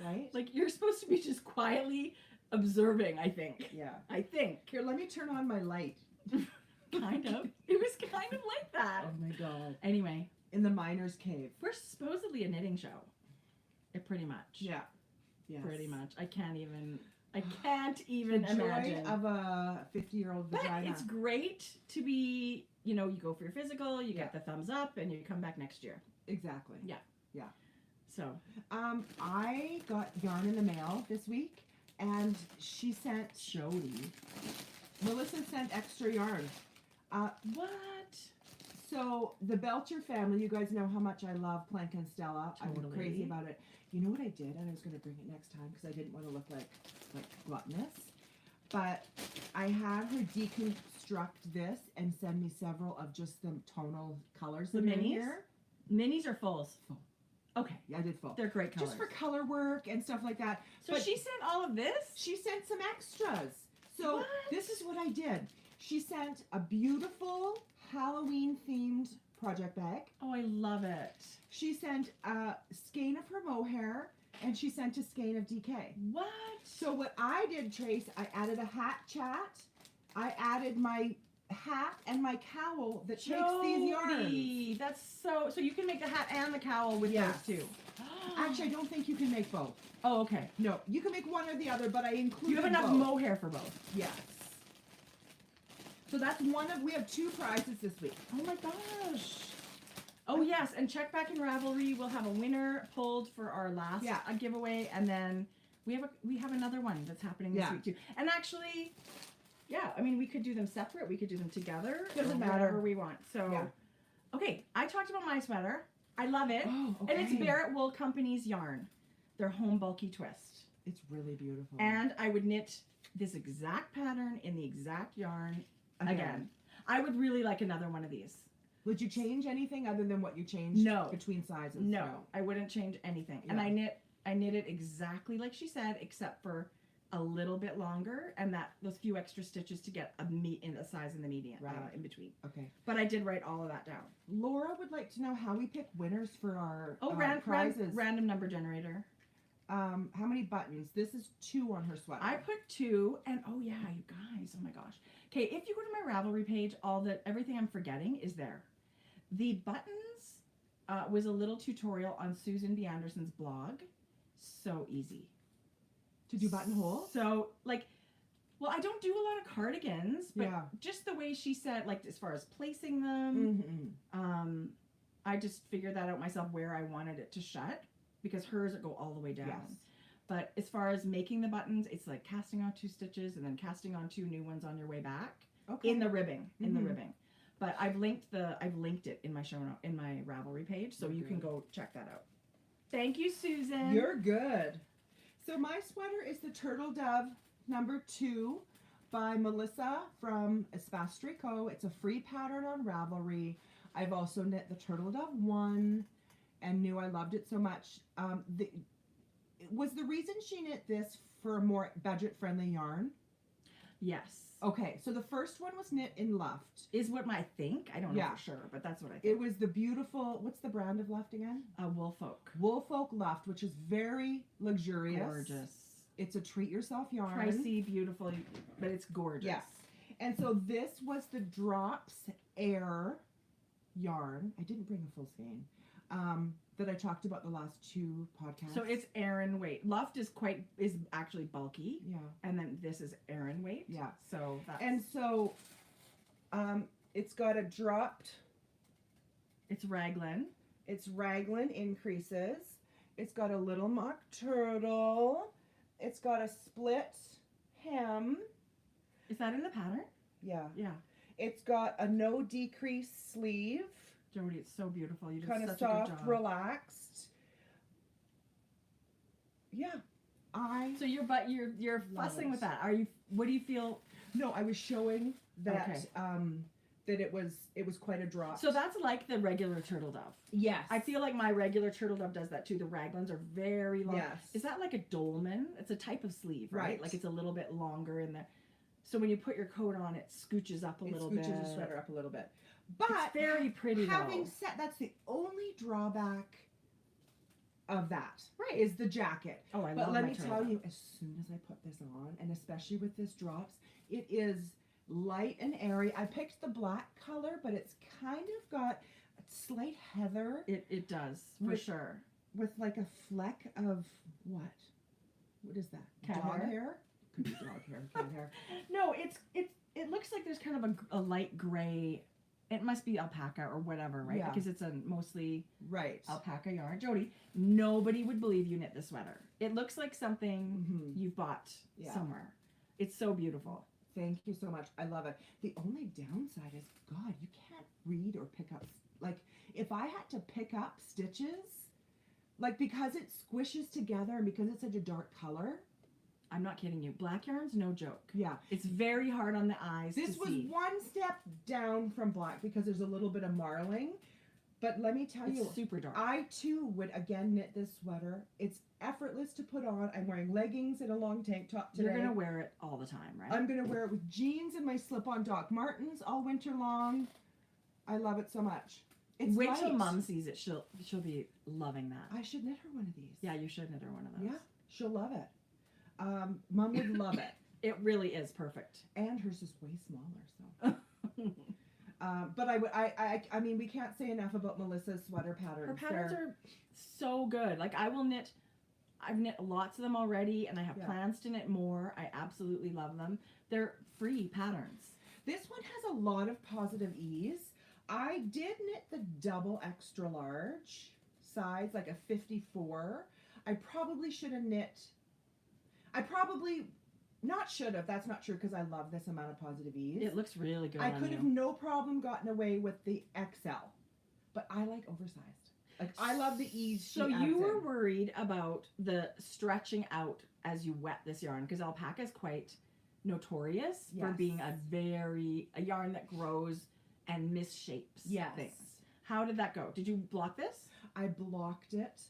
right? You're supposed to be just quietly observing, I think. Yeah. I think. Here, let me turn on my light. Kind of. It was kind of like that. Oh my God. Anyway. In the miner's cave. We're supposedly a knitting show. Pretty much. Yeah. Yes. Pretty much. I can't even imagine. Joy of a 50-year-old vagina. But it's great to be, you go for your physical, you get the thumbs up, and you come back next year. Exactly. Yeah. Yeah. So. I got yarn in the mail this week, and she sent... Melissa sent extra yarn. What? So, the Belcher family, you guys know how much I love Plank and Stella. Totally. I'm crazy about it. You know what I did? And I was going to bring it next time because I didn't want to look like gluttonous. But I had her deconstruct this and send me several of just the tonal colors. The minis? Here. Minis or fulls? Full. Okay. Yeah, I did full. They're great colors. Just for color work and stuff like that. So but she sent all of this? She sent some extras. So what? This is what I did. She sent a beautiful Halloween themed project bag. Oh, I love it. She sent a skein of her mohair, and she sent a skein of DK. What? So what I did, Trace, I added a hat chat. I added my hat and my cowl that takes these yarns. That's so you can make the hat and the cowl with those too. Actually, I don't think you can make both. Oh, okay. No, you can make one or the other, but I included You have enough both. mohair for both. Yes. So that's we have 2 prizes this week. Oh my gosh. Oh yes, and check back in Ravelry. We'll have a winner pulled for our last giveaway, and then we have another one that's happening this week too. And actually, I mean, we could do them separate. We could do them together. Doesn't matter. Whatever we want. So, okay, I talked about my sweater. I love it. Oh, okay. And it's Barrett Wool Company's yarn. Their home bulky twist. It's really beautiful. And I would knit this exact pattern in the exact yarn again. I would really like another one of these. Would you change anything other than what you changed between sizes? No, I wouldn't change anything. Yeah. And I knit it exactly like she said, except for a little bit longer and those few extra stitches to get in the size in the median in between. Okay. But I did write all of that down. Laura would like to know how we pick winners for our prizes. Random number generator. How many buttons? This is 2 on her sweater. I put 2, and oh yeah, you guys, oh my gosh. Okay, if you go to my Ravelry page, everything I'm forgetting is there. The buttons was a little tutorial on Susan B. Anderson's blog. So easy. To do buttonholes? So, well, I don't do a lot of cardigans, but just the way she said, as far as placing them, I just figured that out myself where I wanted it to shut, because hers go all the way down. Yes. But as far as making the buttons, it's like casting on 2 stitches and then casting on 2 new ones on your way back in the ribbing, But I've linked it in my show note, in my Ravelry page, so you can go check that out. Thank you, Susan. You're good. So my sweater is the Turtle Dove number 2 by Melissa from Tracie Co. It's a free pattern on Ravelry. I've also knit the Turtle Dove 1 and knew I loved it so much. Was the reason she knit this for a more budget-friendly yarn? Yes. Okay, so the first one was knit in Luft. Is what I think. I don't know for sure, but that's what I think. It was the beautiful, what's the brand of Luft again? Woolfolk. Woolfolk Luft, which is very luxurious. Gorgeous. It's a treat-yourself yarn. Pricey, beautiful, but it's gorgeous. Yes. And so this was the Drops Air yarn. I didn't bring a full skein. That I talked about the last 2 podcasts. So it's Aran weight. Luft is actually bulky. Yeah. And then this is Aran weight. Yeah. So that's... And so it's got a dropped... It's raglan. It's raglan increases. It's got a little mock turtle. It's got a split hem. Is that in the pattern? Yeah. Yeah. It's got a no decrease sleeve. Jodi, it's so beautiful. You did kind of such soft, a good job. relaxed. Yeah, So you're fussing with that. What do you feel? No, I was showing that that it was quite a drop. So that's like the regular turtle dove. Yes. I feel like my regular turtle dove does that too. The raglans are very long. Yes. Is that like a dolman? It's a type of sleeve, right? Right. Like it's a little bit longer in there. So when you put your coat on, it scooches up a little bit. It scooches the sweater up a little bit. But it's very pretty. Having said, that's the only drawback of that. Right. Is the jacket. Oh, I love But let my me turtle tell dove. you, as soon as I put this on, and especially with this drops, it is light and airy. I picked the black color, but it's kind of got a slight heather. It does, for sure. With like a fleck of what? What is that? Cat dog hair? hair? Could be dog hair, cat hair. No, it looks like there's kind of a light gray. It must be alpaca or whatever, right? Yeah. Because it's a mostly right alpaca yarn. Jodi, nobody would believe you knit this sweater. It looks like something you've bought somewhere. It's so beautiful. Thank you so much. I love it. The only downside is, God, you can't read or pick up. Like, if I had to pick up stitches, like, because it squishes together and because it's such a dark color. I'm not kidding you. Black yarn's no joke. Yeah. It's very hard on the eyes to see. This was one step down from black because there's a little bit of marling. But let me tell you, it's super dark. I, too, would, again, knit this sweater. It's effortless to put on. I'm wearing leggings and a long tank top today. You're going to wear it all the time, right? I'm going to wear it with jeans and my slip-on Doc Martens all winter long. I love it so much. It's Wait light. till Mom sees it. She'll be loving that. I should knit her one of these. Yeah, you should knit her one of those. Yeah, she'll love it. Mom would love it. It really is perfect. And hers is way smaller, so. But I mean, we can't say enough about Melissa's sweater patterns. Her patterns are so good. Like I've knit lots of them already, and I have plans to knit more. I absolutely love them. They're free patterns. This one has a lot of positive ease. I did knit the double extra large size, like a 54. I probably should have knit. I probably not should have. That's not true because I love this amount of positive ease. It looks really good. I could have no problem gotten away with the XL, but I like oversized. Like I love the ease. So you were worried about the stretching out as you wet this yarn because alpaca is quite notorious for being a yarn that grows and misshapes things. How did that go? Did you block this? I blocked it.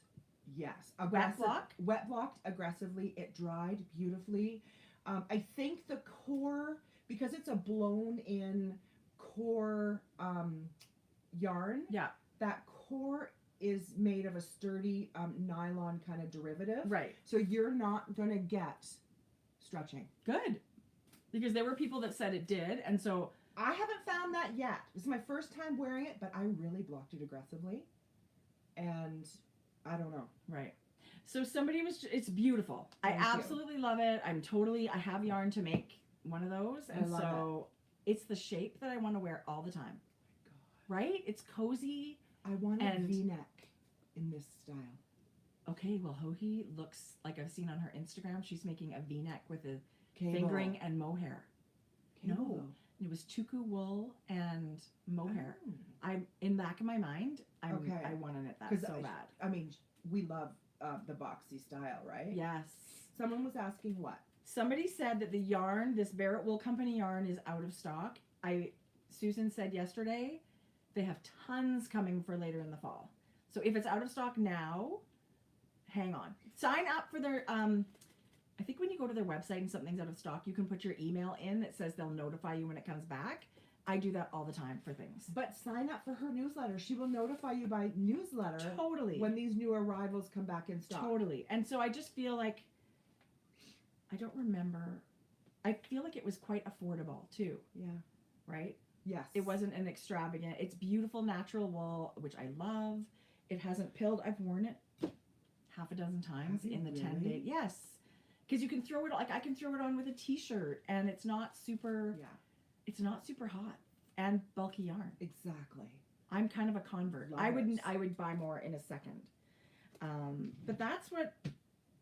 Yes. Wet block? Wet blocked aggressively. It dried beautifully. I think the core, because it's a blown in core yarn, that core is made of a sturdy nylon kind of derivative. Right. So you're not going to get stretching. Good. Because there were people that said it did, and so... I haven't found that yet. This is my first time wearing it, but I really blocked it aggressively. And I don't know. Right. So somebody it's beautiful. I absolutely love it. I have yarn to make one of those. And so it's the shape that I want to wear all the time. Oh my God. Right? It's cozy. I want a V-neck in this style. Okay, well, Hohi looks like I've seen on her Instagram. She's making a V-neck with a fingering and mohair. No. It was tuku wool and mohair. I'm in the back of my mind. I want to knit that so bad. I mean, we love the boxy style, right? Yes. Someone was asking what? Somebody said that the yarn, this Barrett Wool Company yarn, is out of stock. Susan said yesterday they have tons coming for later in the fall. So if it's out of stock now, hang on. Sign up for their I think when you go to their website and something's out of stock, you can put your email in that says they'll notify you when it comes back. I do that all the time for things. But sign up for her newsletter. She will notify you by newsletter. Totally. When these new arrivals come back in stock. Totally. And so I just feel like, I don't remember. I feel like it was quite affordable too. Yeah. Right? Yes. It wasn't an extravagant. It's beautiful natural wool, which I love. It hasn't pilled. I've worn it half a dozen times in the 10 day. Yes. Because you can throw it, like I can throw it on with a t-shirt and it's not super, it's not super hot and bulky yarn. Exactly. I'm kind of a convert. I would buy more in a second. But that's what,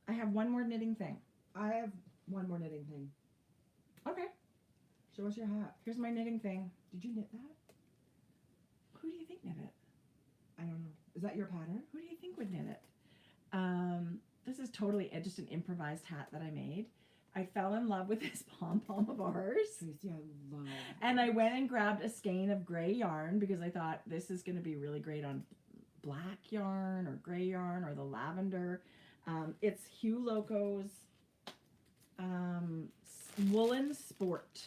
I have one more knitting thing. I have one more knitting thing. Okay. Show us your hat. Here's my knitting thing. Did you knit that? Who do you think knit it? I don't know. Is that your pattern? Who do you think would knit it? This is totally just an improvised hat that I made. I fell in love with this pom-pom of ours. Tracie, I love it. And I went and grabbed a skein of gray yarn because I thought this is going to be really great on black yarn or gray yarn or the lavender. It's Hugh Loco's Woolen Sport.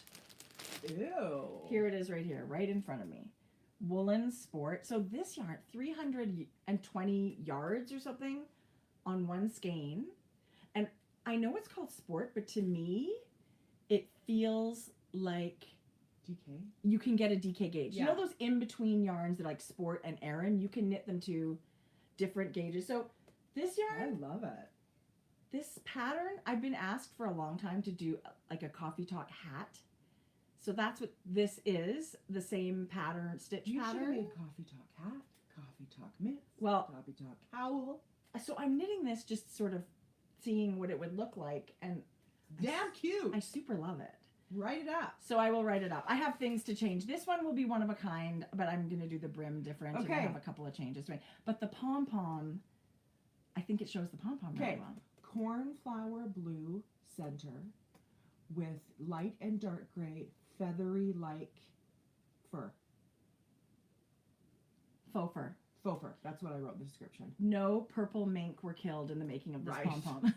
Ew. Here it is right here, right in front of me. Woolen Sport. So this yarn, 320 yards or something on one skein. And I know it's called Sport, but to me, it feels like DK. You can get a DK gauge. Yeah. You know those in-between yarns that are like Sport and Aran? You can knit them to different gauges. So this yarn, I love it. This pattern, I've been asked for a long time to do like a coffee talk hat. So that's what this is, the same pattern, stitch pattern. You should have made coffee talk hat, coffee talk mitts, coffee talk cowl. So I'm knitting this just sort of seeing what it would look like, and damn cute. I super love it. Write it up. So I will write it up. I have things to change. This one will be one of a kind, but I'm going to do the brim different. Okay. And I have a couple of changes to make. But the pom-pom, I think it shows the pom-pom really well. Cornflower blue center with light and dark gray, feathery like fur. Faux fur. Faux fur. That's what I wrote in the description. No purple mink were killed in the making of this pom-pom.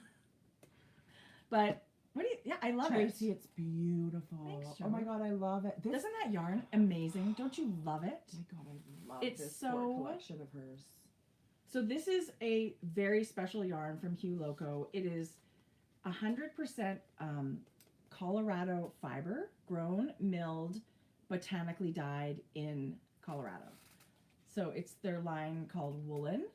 But what do you, Yeah, I love Tracie, it. it's beautiful. Thanks, oh my God, I love it. Isn't that yarn amazing? Don't you love it? Oh my God, I love It's this so collection of hers. So this is a very special yarn from Hugh Loco. It is 100% Colorado fiber, grown, milled, botanically dyed in Colorado. So it's their line called Woolen,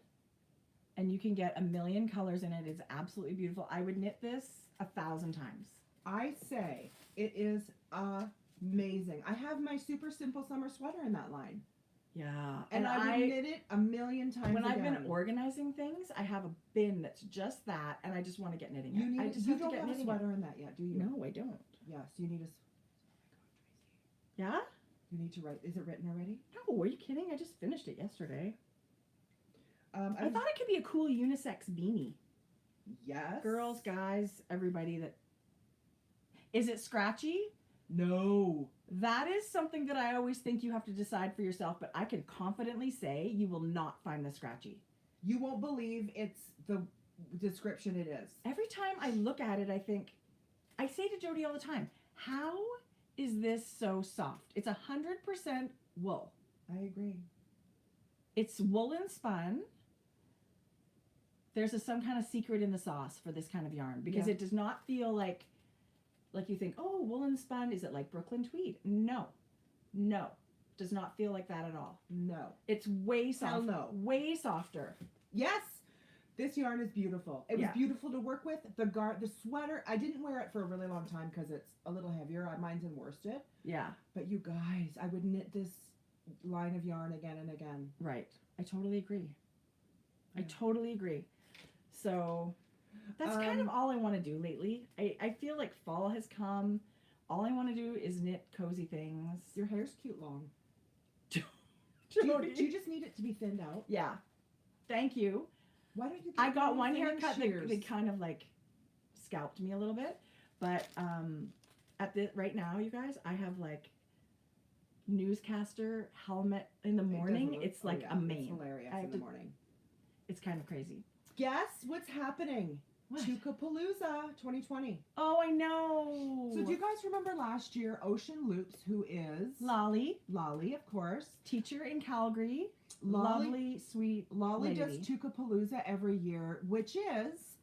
and you can get 1,000,000 colors in it. It's absolutely beautiful. I would knit this 1,000 times. I say it is amazing. I have my super simple summer sweater in that line. Yeah. And I would knit it 1,000,000 times when again. I've been organizing things, I have a bin that's just that, and I just want to get knitting You it. you don't have a sweater in that yet, do you? No, I don't. Yes, you need a... Yeah? You need to write... Is it written already? No, are you kidding? I just finished it yesterday. I thought it could be a cool unisex beanie. Yes. Girls, guys, everybody that... Is it scratchy? No. That is something that I always think you have to decide for yourself, but I can confidently say you will not find this scratchy. You won't believe it's the description it is. Every time I look at it, I think... I say to Jodi all the time, how is this so soft? It's 100% wool. I agree. It's woolen spun. There's some kind of secret in the sauce for this kind of yarn because it does not feel like you think, oh, woolen spun, is it like Brooklyn tweed? No. No. Does not feel like that at all. No. It's way softer. Hell no. Way softer. Yes. This yarn is beautiful. It was beautiful to work with. The sweater, I didn't wear it for a really long time because it's a little heavier. Mine's in worsted. Yeah. But you guys, I would knit this line of yarn again and again. Right. I totally agree. Yeah. I totally agree. So that's kind of all I want to do lately. I feel like fall has come. All I want to do is knit cozy things. Your hair's cute long. Do you just need it to be thinned out? Yeah. Thank you. Why don't you? I got one haircut that they kind of like scalped me a little bit, but right now, you guys, I have like newscaster helmet in the morning. It's like a mane. It's hilarious in the morning. It's kind of crazy. Guess what's happening? What? Tukapalooza 2020. Oh, I know. So do you guys remember last year, Ocean Loops, who is Lolly, of course, teacher in Calgary, Lolly, lovely, sweet Lolly lady. does Tukapalooza every year, which is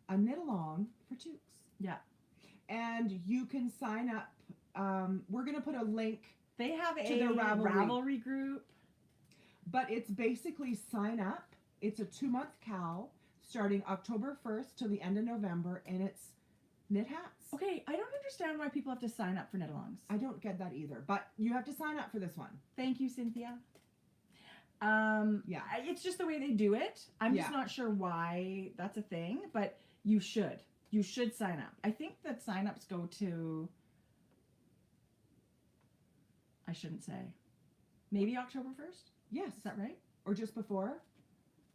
a knit along for Tukes. Yeah. And you can sign up. We're gonna put a link. They have to a their Ravelry group, but it's basically sign up. It's a 2-month cal starting October 1st till the end of November, and it's knit hats. Okay, I don't understand why people have to sign up for knit-alongs. I don't get that either, but you have to sign up for this one. Thank you, Cynthia. Yeah, it's just the way they do it. I'm just not sure why that's a thing, but you should. You should sign up. I think that sign-ups go to, I shouldn't say, maybe October 1st? Yes. Is that right? Or just before?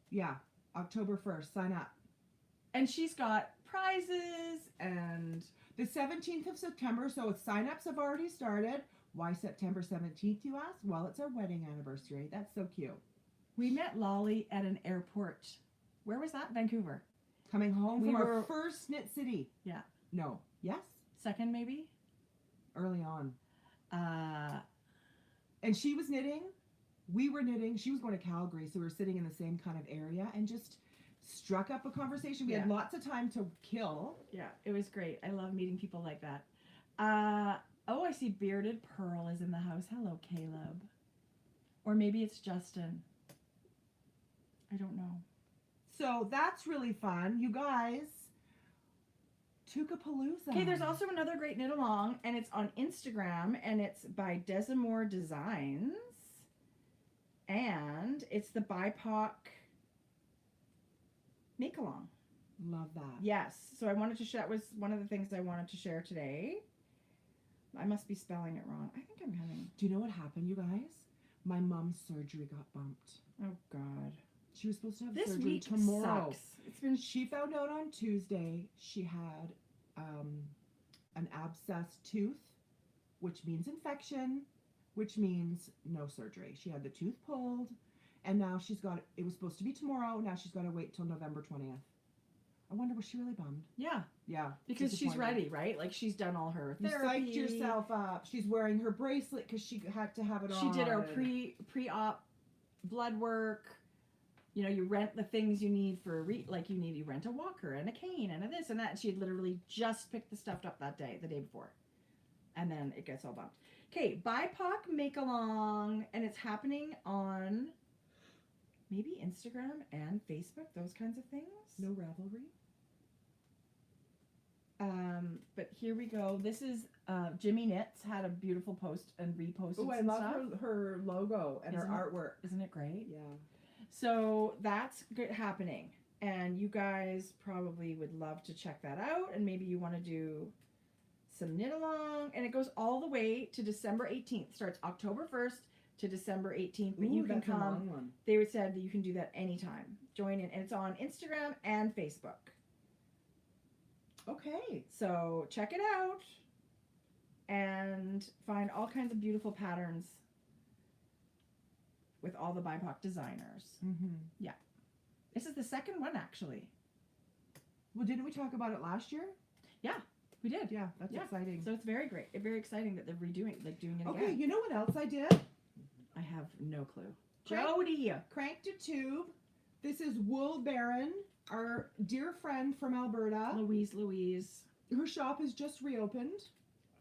Yeah, October 1st, sign up. And she's got prizes and... The 17th of September, so sign-ups have already started. Why September 17th, you ask? Well, it's our wedding anniversary. That's so cute. We met Lolly at an airport. Where was that? Vancouver. Coming home from our first knit city. Yeah. No. Yes? Second, maybe? Early on. And she was knitting. We were knitting. She was going to Calgary, so we were sitting in the same kind of area and just struck up a conversation. We had lots of time to kill. Yeah, it was great. I love meeting people like that. Oh, I see Bearded Pearl is in the house. Hello, Caleb. Or maybe it's Justin. I don't know. So that's really fun. You guys, Tukapalooza. Okay, there's also another great knit along, and it's on Instagram, and it's by Desamore Designs. And it's the BIPOC make along. Love that. Yes. So I wanted to share, that was one of the things I wanted to share today. I must be spelling it wrong. I think I'm having... Do you know what happened, you guys? My mom's surgery got bumped. Oh, God. She was supposed to have this surgery week tomorrow. Sucks. It's been... She found out on Tuesday she had an abscessed tooth, which means infection, which means no surgery. She had the tooth pulled, and now she's got... It was supposed to be tomorrow. Now she's got to wait till November 20th. I wonder, was she really bummed? Yeah. Yeah. Because she's ready, right? Like she's done all her therapy. You psyched yourself up. She's wearing her bracelet because she had to have it on. She did her pre-op blood work. You know, you rent the things you need for you rent a walker and a cane and a this and that. And she had literally just picked the stuff up the day before. And then it gets all bumped. Okay, BIPOC make along, and it's happening on maybe Instagram and Facebook, those kinds of things. No Ravelry. But here we go. This is Jimmy Knits had a beautiful post and reposted. Oh, I love her logo and her artwork. Isn't it great? Yeah. So that's good happening, and you guys probably would love to check that out, and maybe you want to do some knit along, and it goes all the way to December 18th. Starts October 1st to December 18th, but you can come. They said that you can do that anytime. Join in, and it's on Instagram and Facebook. Okay. So check it out and find all kinds of beautiful patterns with all the BIPOC designers. Mm-hmm. Yeah. This is the second one, actually. Well, didn't we talk about it last year? Yeah, we did. Yeah, that's exciting. So it's very great. It's very exciting that they're doing it again. Okay, you know what else I did? I have no clue. Jodi. Cranked a tube. This is Wool Baron, our dear friend from Alberta. Louise. Her shop has just reopened.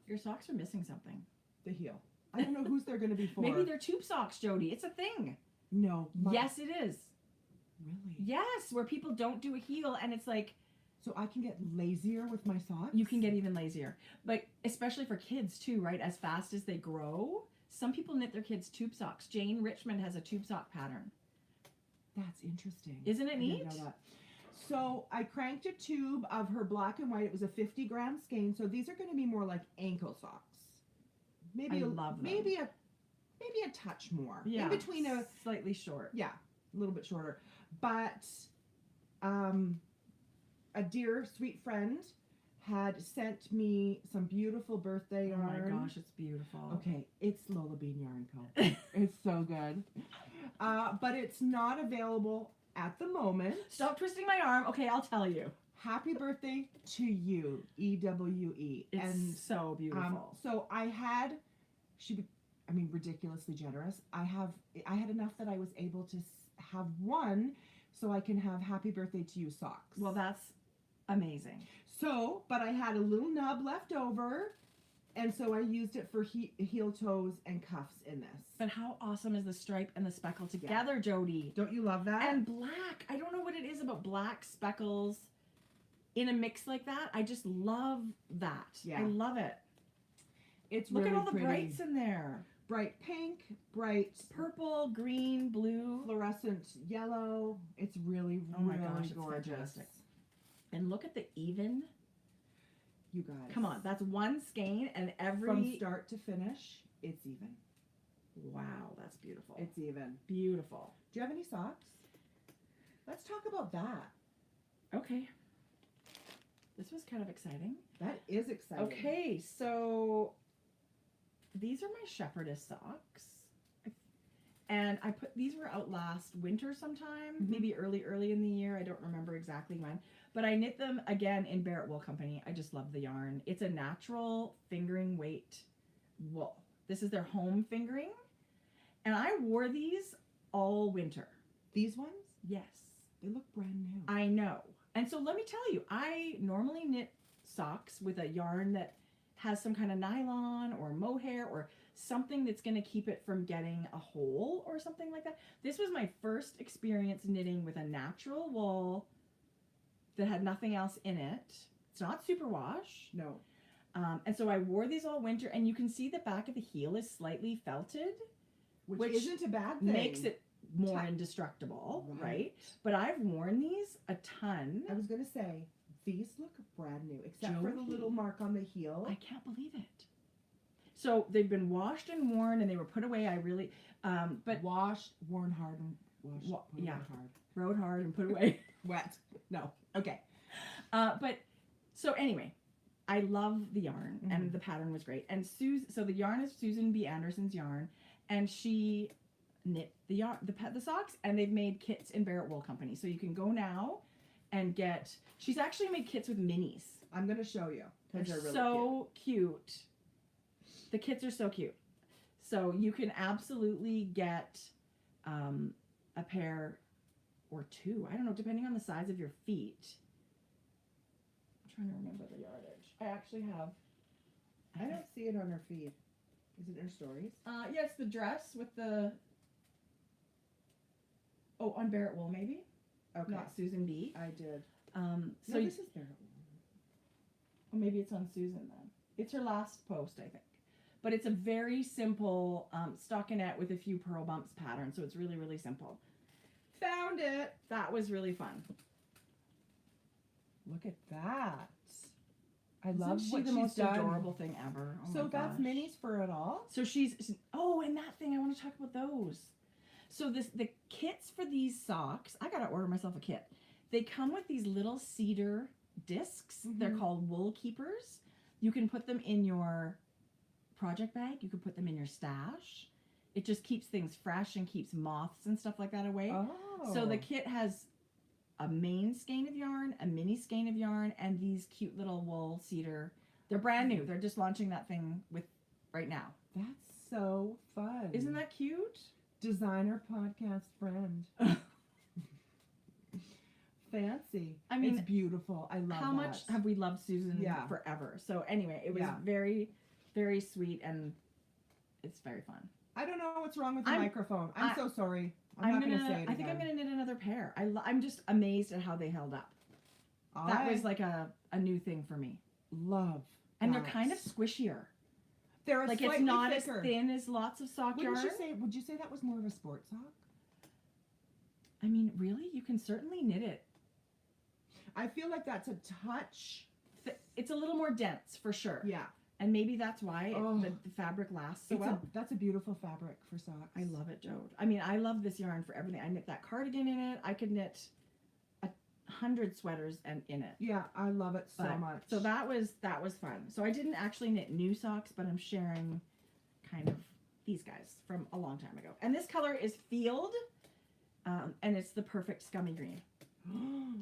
Your socks are missing something. The heel. I don't know whose they're going to be for. Maybe they're tube socks, Jodi. It's a thing. No. Yes, it is. Really? Yes, where people don't do a heel, and it's like... So I can get lazier with my socks? You can get even lazier. But especially for kids, too, right? As fast as they grow, some people knit their kids tube socks. Jane Richmond has a tube sock pattern. That's interesting. Isn't it neat? I didn't know that. So I cranked a tube of her black and white. It was a 50-gram skein. So these are going to be more like ankle socks. Maybe I love them. Maybe a touch more. Yeah. In between slightly short. Yeah, a little bit shorter. But a dear sweet friend had sent me some beautiful birthday yarn. Oh my gosh, it's beautiful. Okay, it's Lola Bean Yarn Co. It's so good. But it's not available at the moment. Stop twisting my arm. Okay, I'll tell you. Happy birthday to you, EWE. It's so beautiful. So I had, ridiculously generous. I had enough that I was able to have one, so I can have happy birthday to you socks. Well, that's amazing. So, but I had a little nub left over, and so I used it for heel toes and cuffs in this. But how awesome is the stripe and the speckle together, Jodi? Don't you love that? And black. I don't know what it is about black speckles in a mix like that. I just love that. Yeah. I love it. It's Look really at all the pretty. brights in there. Bright pink, bright purple, green, blue, fluorescent yellow. It's really, really gorgeous. Fantastic. And look at the even. You guys. Come on, that's one skein, and from start to finish, it's even. Wow, that's beautiful. It's even. Beautiful. Do you have any socks? Let's talk about that. Okay. This was kind of exciting. That is exciting. Okay, so these are my shepherdess socks. And these were out last winter sometime, maybe early in the year. I don't remember exactly when. But I knit them again in Barrett Wool Company. I just love the yarn. It's a natural fingering weight wool. This is their home fingering. And I wore these all winter. These ones? Yes. They look brand new. I know. And so let me tell you, I normally knit socks with a yarn that has some kind of nylon or mohair or something that's going to keep it from getting a hole or something like that. This was my first experience knitting with a natural wool that had nothing else in it. It's not superwash. No. And so I wore these all winter, and you can see the back of the heel is slightly felted, which isn't a bad thing. Makes it more indestructible, right? But I've worn these a ton. I was going to say, these look brand new, except for the little mark on the heel. I can't believe it. So they've been washed and worn, and they were put away. I really, but washed, worn hard, and washed, put away hard. Rode hard and put away. Wet. No. Okay. But so anyway, I love the yarn, and the pattern was great. And so the yarn is Susan B. Anderson's yarn, and she knit the socks, and they've made kits in Barrett Wool Company. So you can go now and get, she's actually made kits with minis. I'm going to show you. They're really so cute. The kits are so cute. So you can absolutely get a pair or two. I don't know, depending on the size of your feet. I'm trying to remember the yardage. I actually have. I don't see it on her feed. Is it in her stories? Yeah, it's the dress with the. Oh, on Barrett Wool maybe. Okay. Not Susan B. I did. So no, this is Barrett Wool. Oh, maybe it's on Susan then. It's her last post, I think. But it's a very simple stockinette with a few purl bumps pattern, so it's really, really simple. Found it. That was really fun. Look at that. I Isn't love she what the she's most done. adorable thing ever. Oh so my that's gosh. minis for it all? So she's, oh, and that thing, I want to talk about those. So the kits for these socks, I got to order myself a kit. They come with these little cedar discs. Mm-hmm. They're called wool keepers. You can put them in your project bag. You can put them in your stash. It just keeps things fresh and keeps moths and stuff like that away. Oh. So the kit has a main skein of yarn, a mini skein of yarn, and these cute little wool cedar. They're brand new. They're just launching that thing with right now. That's so fun. Isn't that cute? Designer podcast friend. Fancy. I mean, it's beautiful. I love how that. much have we loved Susan Yeah. forever? So anyway, it was Yeah. very, very sweet, and it's very fun. I don't know what's wrong with the microphone. I'm so sorry. I'm not going to say it I think I'm again. gonna knit another pair. I'm just amazed at how they held up. That was like a new thing for me. Love. And they're kind of squishier. They're like slightly it's not thicker. as thin as lots of sock yarn. Would you say that was more of a sport sock? I mean, really, you can certainly knit it. I feel like that's a touch. It's a little more dense for sure. Yeah. And maybe that's why the fabric lasts so well. That's a beautiful fabric for socks. I love it, Jode. I mean, I love this yarn for everything. I knit that cardigan in it. I could knit 100 sweaters in it. Yeah, I love it so much. So that was fun. So I didn't actually knit new socks, but I'm sharing kind of these guys from a long time ago. And this color is Field, and it's the perfect scummy green.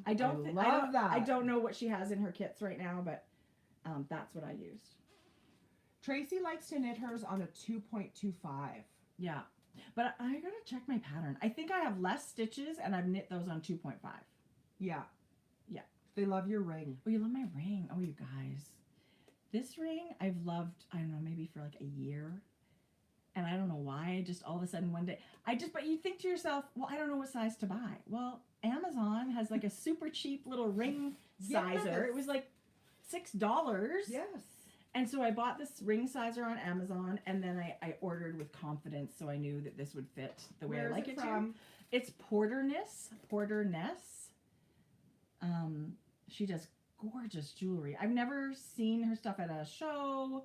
I don't know what she has in her kits right now, but that's what I used. Tracie likes to knit hers on a 2.25. Yeah, but I gotta check my pattern. I think I have less stitches, and I've knit those on 2.5. Yeah. Yeah. They love your ring. Oh, you love my ring. Oh, you guys. This ring I've loved, I don't know, maybe for like a year. And I don't know why, just all of a sudden one day, but you think to yourself, well, I don't know what size to buy. Well, Amazon has like a super cheap little ring sizer. It was like $6. Yes. And so I bought this ring sizer on Amazon, and then I ordered with confidence, so I knew that this would fit the way I like it to. It's Porter Ness. She does gorgeous jewelry. I've never seen her stuff at a show,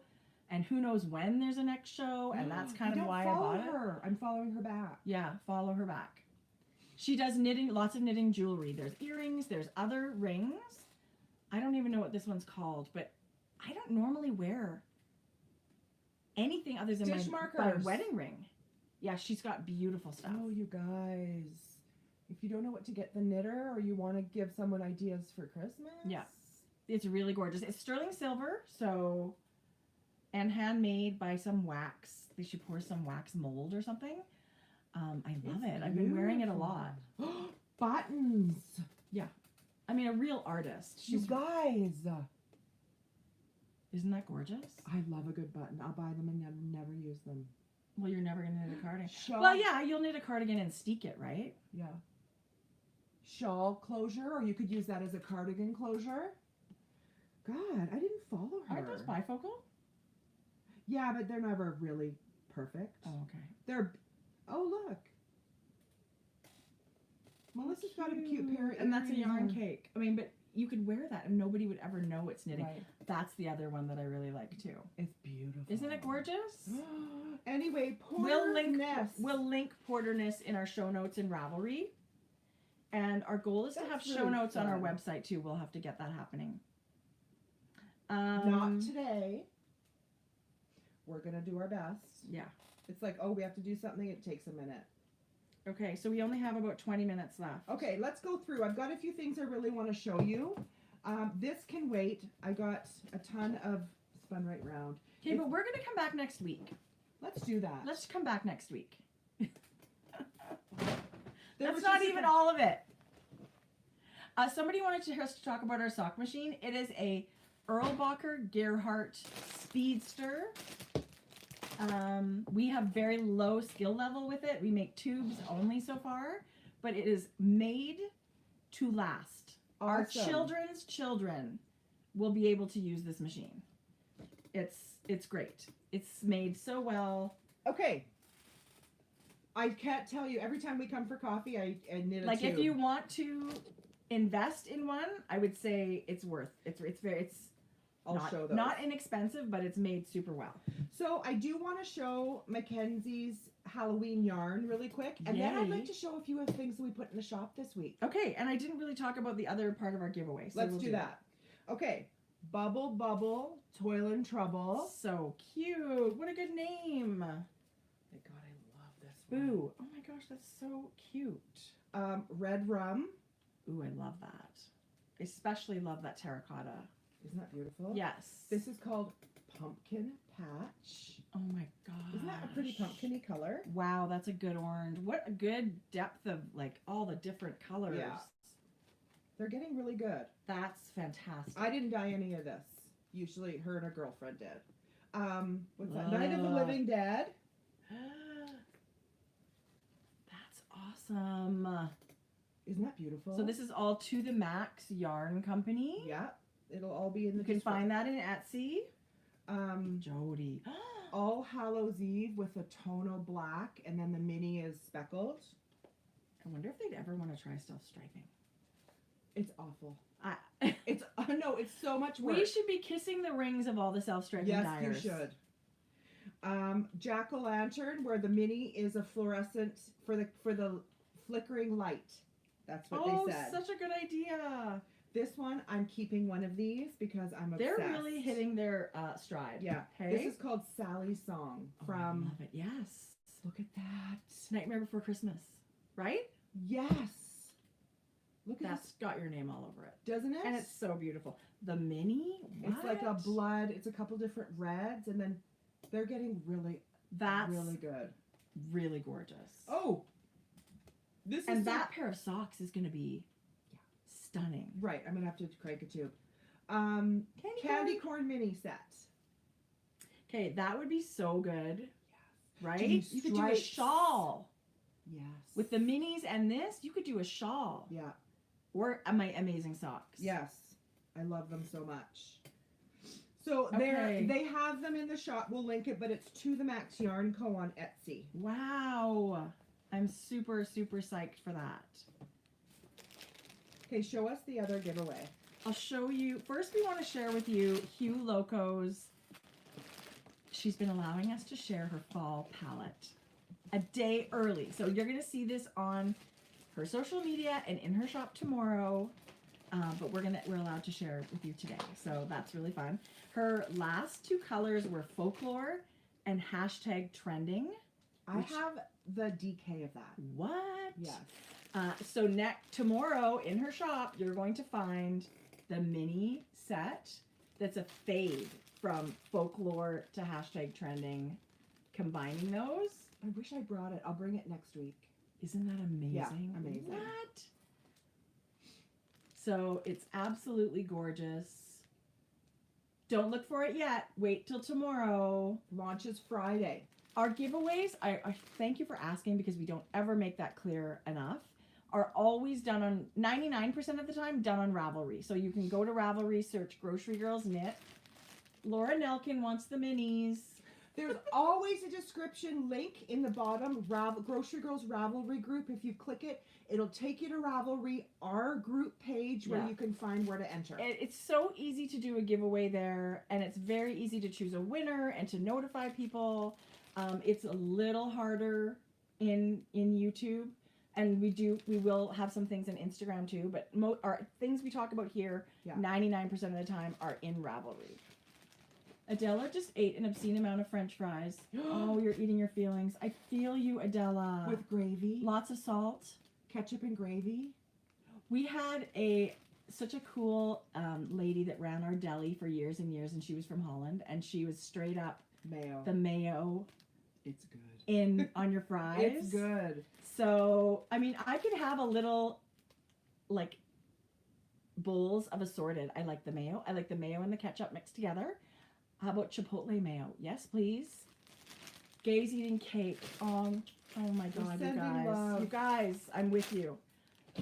and who knows when there's a next show, and that's kind of why I bought it. I'm following her back. Yeah, follow her back. She does knitting, lots of knitting jewelry. There's earrings, there's other rings. I don't even know what this one's called, but I don't normally wear anything other than my wedding ring. Yeah, she's got beautiful stuff. Oh, you guys. If you don't know what to get the knitter, or you want to give someone ideas for Christmas. Yeah. It's really gorgeous. It's sterling silver, so, and handmade by some wax. She pours some wax mold or something. I love it. I've been wearing it a lot. Buttons. Yeah. I mean, a real artist. You guys. Isn't that gorgeous? I love a good button. I'll buy them and never use them. Well, you're never going to knit a cardigan. Well, yeah, you'll knit a cardigan and steek it, right? Yeah. Shawl closure, or you could use that as a cardigan closure. God, I didn't follow her. Aren't those bifocal? Yeah, but they're never really perfect. Oh, okay. Oh, look. Melissa's got a cute pair of and that's a yarn cake. I mean, but you could wear that and nobody would ever know it's knitting. Right. That's the other one that I really like too. It's beautiful. Isn't it gorgeous? Anyway, we'll link Porter Ness in our show notes in Ravelry. And our goal is to have show notes on our website too. We'll have to get that happening. Not today. We're going to do our best. Yeah. It's like, oh, we have to do something. It takes a minute. Okay, so we only have about 20 minutes left. Okay, let's go through. I've got a few things I really want to show you. This can wait. I got a ton of spun right round. Okay, but we're going to come back next week. Let's do that. Let's come back next week. That's not even all of it. Somebody wanted to hear us talk about our sock machine. It is a Erlbacher Gerhardt Speedster. We have very low skill level with it. We make tubes only so far, but it is made to last. Awesome. Our children's children will be able to use this machine. It's great. It's made so well. Okay. I can't tell you. Every time we come for coffee, I knit a like tube. If you want to invest in one, I would say it's worth. Not inexpensive, but it's made super well. So I do want to show Mackenzie's Halloween yarn really quick, and then I'd like to show a few of the things that we put in the shop this week. Okay, and I didn't really talk about the other part of our giveaway. So Let's do that. Okay, Bubble Bubble Toil and Trouble. So cute. What a good name. My God, I love this one. Ooh, oh my gosh, that's so cute. Red Rum. Ooh, I love that. Especially love that terracotta. Isn't that beautiful? Yes. This is called Pumpkin Patch. Oh my god. Isn't that a pretty pumpkin-y color? Wow, that's a good orange. What a good depth of like all the different colors. Yeah. They're getting really good. That's fantastic. I didn't dye any of this. Usually her and her girlfriend did. What's that? Night of the Living Dead. That's awesome. Isn't that beautiful? So this is all to the Macks Yarn Company. Yeah. It'll all be in the You can find that in Etsy. Jodi. All Hallows Eve with a tono black, and then the mini is speckled. I wonder if they'd ever want to try self-striping. It's awful. It's no, it's so much work. We should be kissing the rings of all the self-striping dyers. Yes, you should. Jack-o'-lantern, where the mini is a fluorescent for the flickering light. That's what they said. Oh, such a good idea. This one, I'm keeping one of these because I'm obsessed. They're really hitting their stride. Yeah. Hey? This is called Sally's Song from... I love it. Yes. Look at that. Nightmare Before Christmas. Right? Yes. Look at That's got your name all over it. Doesn't it? And it's so beautiful. The mini? What? It's like a blood. It's a couple different reds, and then they're getting really good. Really gorgeous. Oh! This and that pair of socks is going to be stunning. Right, I'm gonna have to crank it too. Candy corn mini set. Okay, that would be so good. Yes. Right? You could do a shawl. Yes. With the minis and this, you could do a shawl. Yeah. Or my amazing socks. Yes. I love them so much. So they have them in the shop. We'll link it, but it's to the Macks Yarn Co on Etsy. Wow. I'm super, super psyched for that. Okay, show us the other giveaway. I'll show you. First, we want to share with you Hugh Loco's. She's been allowing us to share her fall palette a day early. So you're going to see this on her social media and in her shop tomorrow. But we're allowed to share with you today. So that's really fun. Her last two colors were Folklore and #trending. I have the DK of that. What? Yes. So tomorrow in her shop, you're going to find the mini set that's a fade from Folklore to #trending, combining those. I wish I brought it. I'll bring it next week. Isn't that amazing? Yeah, amazing. What? So it's absolutely gorgeous. Don't look for it yet. Wait till tomorrow. Launches Friday. Our giveaways, I thank you for asking because we don't ever make that clear enough, are always done on, 99% of the time, done on Ravelry. So you can go to Ravelry, search Grocery Girls Knit. Laura Nelkin wants the minis. There's always a description link in the bottom, Grocery Girls Ravelry group. If you click it, it'll take you to Ravelry, our group page, where you can find where to enter. It's so easy to do a giveaway there, and it's very easy to choose a winner and to notify people. It's a little harder in YouTube, and we will have some things on Instagram too, but our things we talk about here, 99% of the time, are in Ravelry. Adela just ate an obscene amount of French fries. Oh, you're eating your feelings. I feel you, Adela. With gravy. Lots of salt. Ketchup and gravy. We had such a cool lady that ran our deli for years and years, and she was from Holland, and she was straight up mayo. The mayo. It's good. On your fries. It's good. So, I mean, I could have a little, like, bowls of assorted. I like the mayo. I like the mayo and the ketchup mixed together. How about chipotle mayo? Yes, please. Gay's eating cake. Oh my God, you guys. Love. You guys, I'm with you.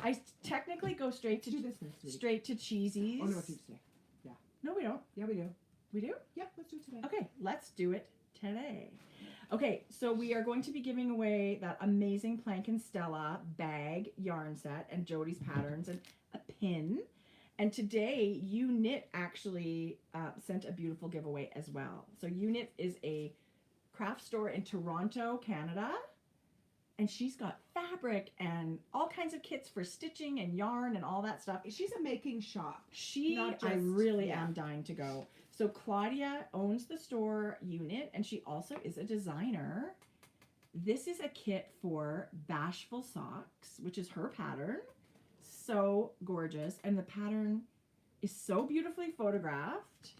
I technically go straight to cheesies. Oh, no, it's today. Yeah. No, we don't. Yeah, we do. We do? Yeah, let's do it today. Okay, let's do it today. Okay, so we are going to be giving away that amazing Plank and Stella bag yarn set and Jodi's patterns and a pin. And today, Uknit actually sent a beautiful giveaway as well. So Uknit is a craft store in Toronto, Canada. And she's got fabric and all kinds of kits for stitching and yarn and all that stuff. She's a making shop. I really am dying to go. So Claudia owns the store Uknit, and she also is a designer. This is a kit for Bashful Socks, which is her pattern. So gorgeous. And the pattern is so beautifully photographed.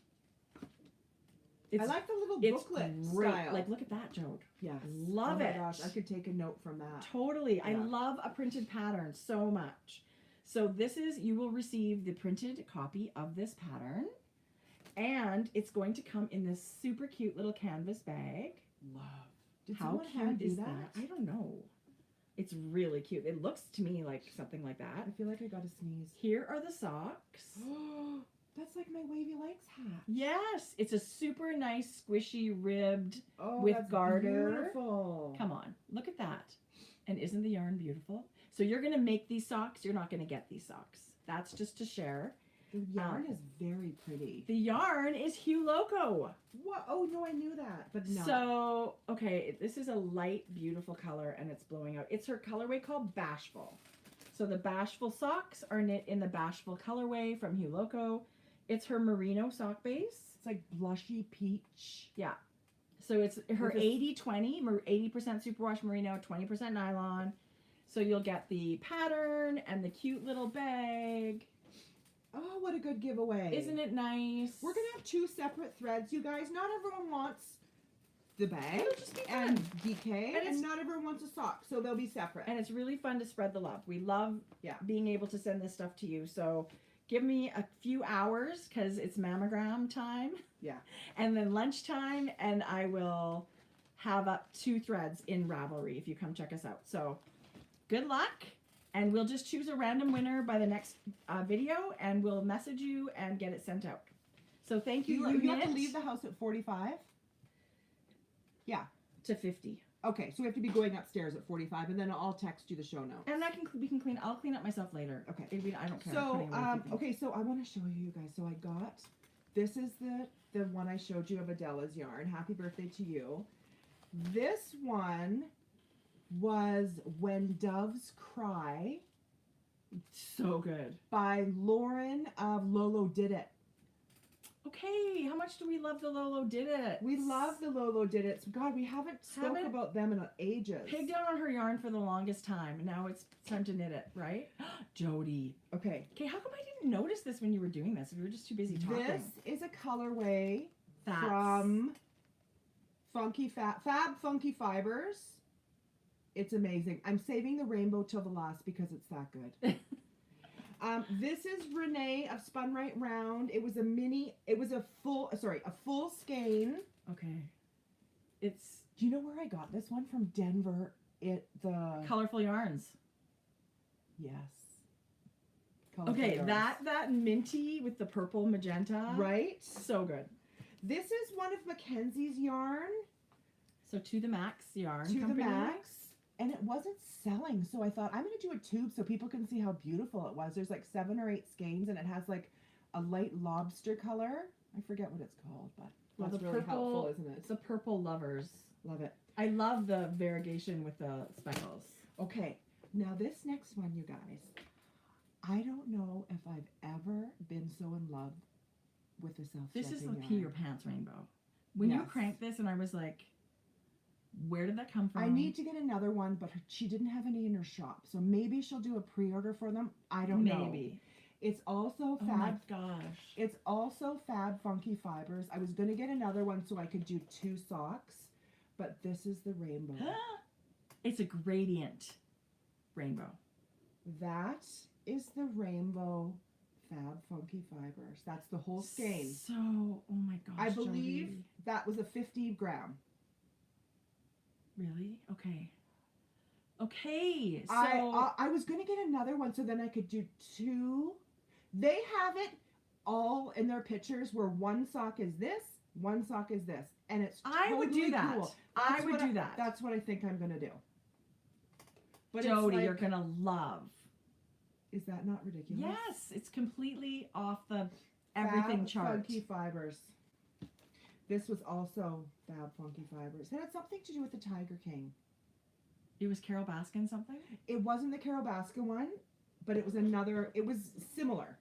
I like the little booklet style. Like, look at that, Jode. Yes. Love it. Oh my gosh, I could take a note from that. Totally. Yeah. I love a printed pattern so much. So you will receive the printed copy of this pattern. And it's going to come in this super cute little canvas bag. Love. How cute is that? I don't know. It's really cute. It looks to me like something like that. I feel like I gotta sneeze. Here are the socks. That's like my Wavy Legs hat. Yes, it's a super nice, squishy, ribbed with garter. Beautiful. Come on, look at that. And isn't the yarn beautiful? So you're gonna make these socks. You're not gonna get these socks. That's just to share. The yarn is very pretty. The yarn is Hue Loco. What? Oh no, I knew that, but no. So okay, this is a light, beautiful color, and it's blowing out. It's her colorway called Bashful. So the Bashful socks are knit in the Bashful colorway from Hue Loco. It's her merino sock base. It's like blushy peach. Yeah. So it's her 80-20, 80% superwash merino, 20% nylon. So you'll get the pattern and the cute little bag. Oh, what a good giveaway. Isn't it nice? We're going to have 2 separate threads, you guys. Not everyone wants the bag and DK, and not everyone wants a sock, so they'll be separate. And it's really fun to spread the love. We love being able to send this stuff to you. So give me a few hours because it's mammogram time. Yeah. And then lunchtime, and I will have up 2 threads in Ravelry if you come check us out. So good luck. And we'll just choose a random winner by the next video, and we'll message you and get it sent out. So thank you. You have to leave the house at 45? Yeah. To 50. Okay, so we have to be going upstairs at 45, and then I'll text you the show notes. And we can clean. I'll clean up myself later. Okay. I don't care. So okay, so I want to show you guys. So I got, this is the one I showed you of Adela's yarn. Happy birthday to you. This one was When Doves Cry. So good. By Lauren of Lolo Did It. Okay, how much do we love the Lolo Did It? We love the Lolo Did It. God, we haven't spoken about them in ages. Pigged down on her yarn for the longest time, and now it's time to knit it, right? Jodi. Okay. Okay, how come I didn't notice this when you were doing this? We were just too busy talking. This is a colorway from Fab Funky Fibers. It's amazing. I'm saving the rainbow till the last because it's that good. This is Renee of Spun Right Round. It was a full skein. Okay. Do you know where I got this one from? Denver. Colorful Yarns. Yes. Okay, yarns. that minty with the purple magenta. Right? So good. This is one of Mackenzie's yarn. So to the Macks Yarn To Company. the Macks. And it wasn't selling, so I thought I'm going to do a tube so people can see how beautiful it was. There's like 7 or 8 skeins, and it has like a light lobster color. I forget what it's called, but that's really helpful, isn't it? It's the purple lovers. Love it. I love the variegation with the speckles. Okay, now this next one, you guys. I don't know if I've ever been so in love with a self-stepping This is the yarn. Pee Your Pants rainbow. When you cranked this, and I was like, where did that come from? I need to get another one, but she didn't have any in her shop. So maybe she'll do a pre-order for them. I don't know. Maybe. It's also Fab. Oh my gosh. It's also Fab Funky Fibers. I was going to get another one so I could do 2 socks, but this is the rainbow. It's a gradient rainbow. That is the rainbow Fab Funky Fibers. That's the whole skein. So, oh my gosh. I believe Jodi. that was a 50 gram. Really? Okay. Okay. So I was going to get another one so then I could do 2. They have it all in their pictures where one sock is this, one sock is this. And it's totally I would do that. Cool. I would do that. That's what I think I'm going to do. But Jodi, you're going to love. Is that not ridiculous? Yes, it's completely off the everything Fab chart. Funky Fibers. This was also Fab Funky Fibers. It had something to do with the Tiger King. It was Carol Baskin something? It wasn't the Carol Baskin one, but it was another. It was similar.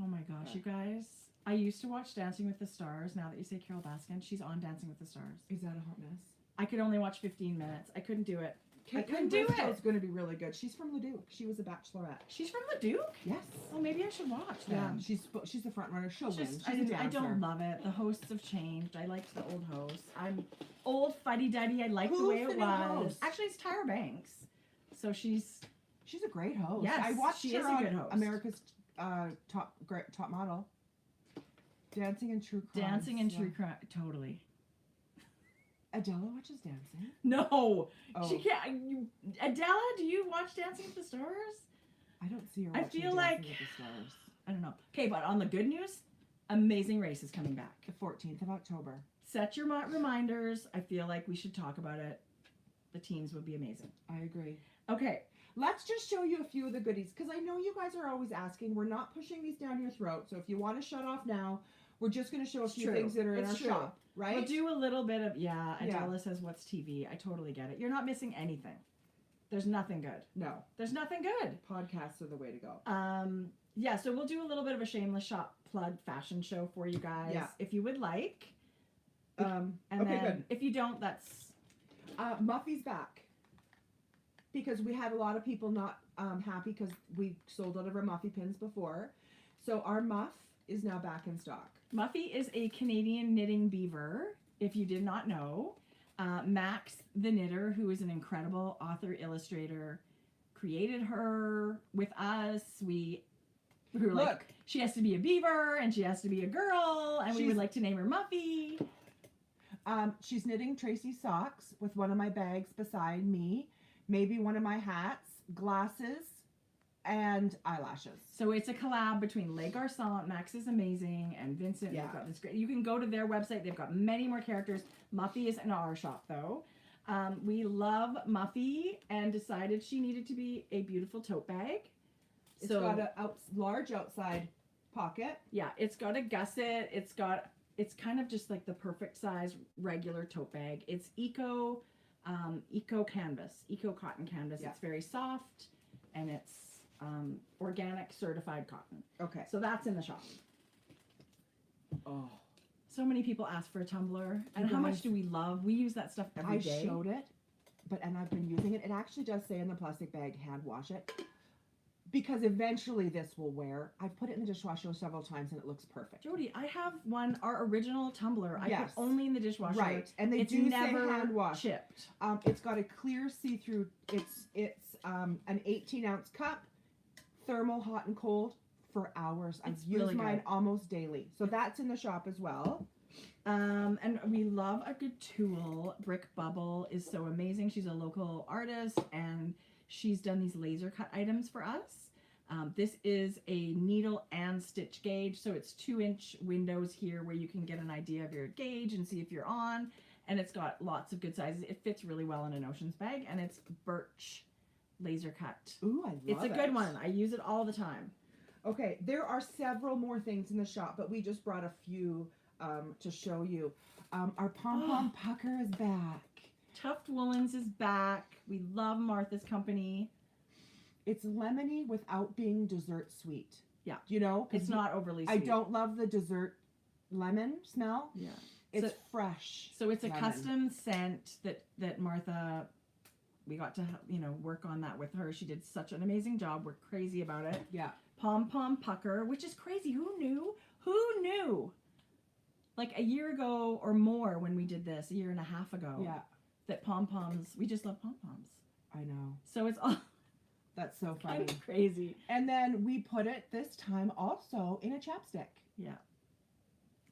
Oh my gosh, you guys. I used to watch Dancing with the Stars. Now that you say Carol Baskin, she's on Dancing with the Stars. Is that a hot mess? I could only watch 15 minutes. I couldn't do it. I couldn't Caitlin do Bristol's it. going to be really good. She's from Leduc. She was a bachelorette. She's from Leduc? Yes. Oh, maybe I should watch Yeah, them. she's the front runner. She'll win. Just, She's a I dancer. don't love it. The hosts have changed. I liked the old hosts. I'm old fuddy-duddy. I like the Who's way the it new was. host? Actually, it's Tyra Banks. So she's a great host. Yes, I watched she her is a on good host. America's top model. Dancing and True Crime. Dancing and True Crime. Totally. Adela watches dancing. No. Oh. She can't. Adela, do you watch Dancing with the Stars? I don't see her I watching feel Dancing like- with the Stars. I don't know. Okay, but on the good news, Amazing Race is coming back. The 14th of October. Set your reminders. I feel like we should talk about it. The teams would be amazing. I agree. Okay. Let's just show you a few of the goodies because I know you guys are always asking. We're not pushing these down your throat. So if you want to shut off now, we're just going to show a few true. things that are in It's our true. shop, right? We'll do a little bit of, Adela Yeah. says, what's TV? I totally get it. You're not missing anything. There's nothing good. No. There's nothing good. Podcasts are the way to go. Yeah, so we'll do a little bit of a shameless shop plug fashion show for you guys if you would like. And okay, then good. if you don't, that's... Muffy's back. Because we had a lot of people not happy because we sold out of our Muffy pins before. So our Muff is now back in stock. Muffy is a Canadian knitting beaver, if you did not know. Macks the Knitter, who is an incredible author, illustrator, created her with us. We were like, she has to be a beaver and she has to be a girl, and we would like to name her Muffy. She's knitting Tracie socks with one of my bags beside me, maybe one of my hats, glasses, and eyelashes. So it's a collab between Le Garçon, Max is amazing, and Vincent. Yeah. They've got this great. You can go to their website. They've got many more characters. Muffy is in our shop though. We love Muffy and decided she needed to be a beautiful tote bag. It's got a large outside pocket. Yeah, it's got a gusset. It's kind of just like the perfect size regular tote bag. It's eco canvas, eco cotton canvas. Yeah. It's very soft and it's organic certified cotton. Okay. So that's in the shop. Oh. So many people ask for a tumbler, and how much do we love? We use that stuff every day. I showed it, and I've been using it. It actually does say in the plastic bag, hand wash it. Because eventually this will wear. I've put it in the dishwasher several times and it looks perfect. Jodi, I have one, our original tumbler. I Yes. put only in the dishwasher. Right, and they it's do never say hand wash. chipped. It's got a clear see-through. It's an 18-ounce cup, thermal hot and cold for hours. I've used really mine good. almost daily. So that's in the shop as well. And we love a good tool. Brick Bubble is so amazing. She's a local artist and she's done these laser cut items for us. This is a needle and stitch gauge. So it's 2-inch windows here where you can get an idea of your gauge and see if you're on. And it's got lots of good sizes. It fits really well in an Oceans bag, and it's birch laser cut. Ooh, I love it. It's a good one. I use it all the time. Okay, there are several more things in the shop, but we just brought a few to show you. Our Pom-pom pucker is back. Tuft Woolens is back. We love Martha's Company. It's lemony without being dessert sweet. Yeah. You know? It's not overly sweet. I don't love the dessert lemon smell. Yeah. It's fresh. So it's a lemon. custom scent that Martha, we got to, work on that with her. She did such an amazing job. We're crazy about it. Yeah. Pom-pom pucker, which is crazy. Who knew? Who knew? Like a year ago or more when we did this, a year and a half ago. Yeah. That pom-poms, we just love pom-poms. I know. So it's all that's so funny. kind of crazy. And then we put it this time also in a chapstick. Yeah.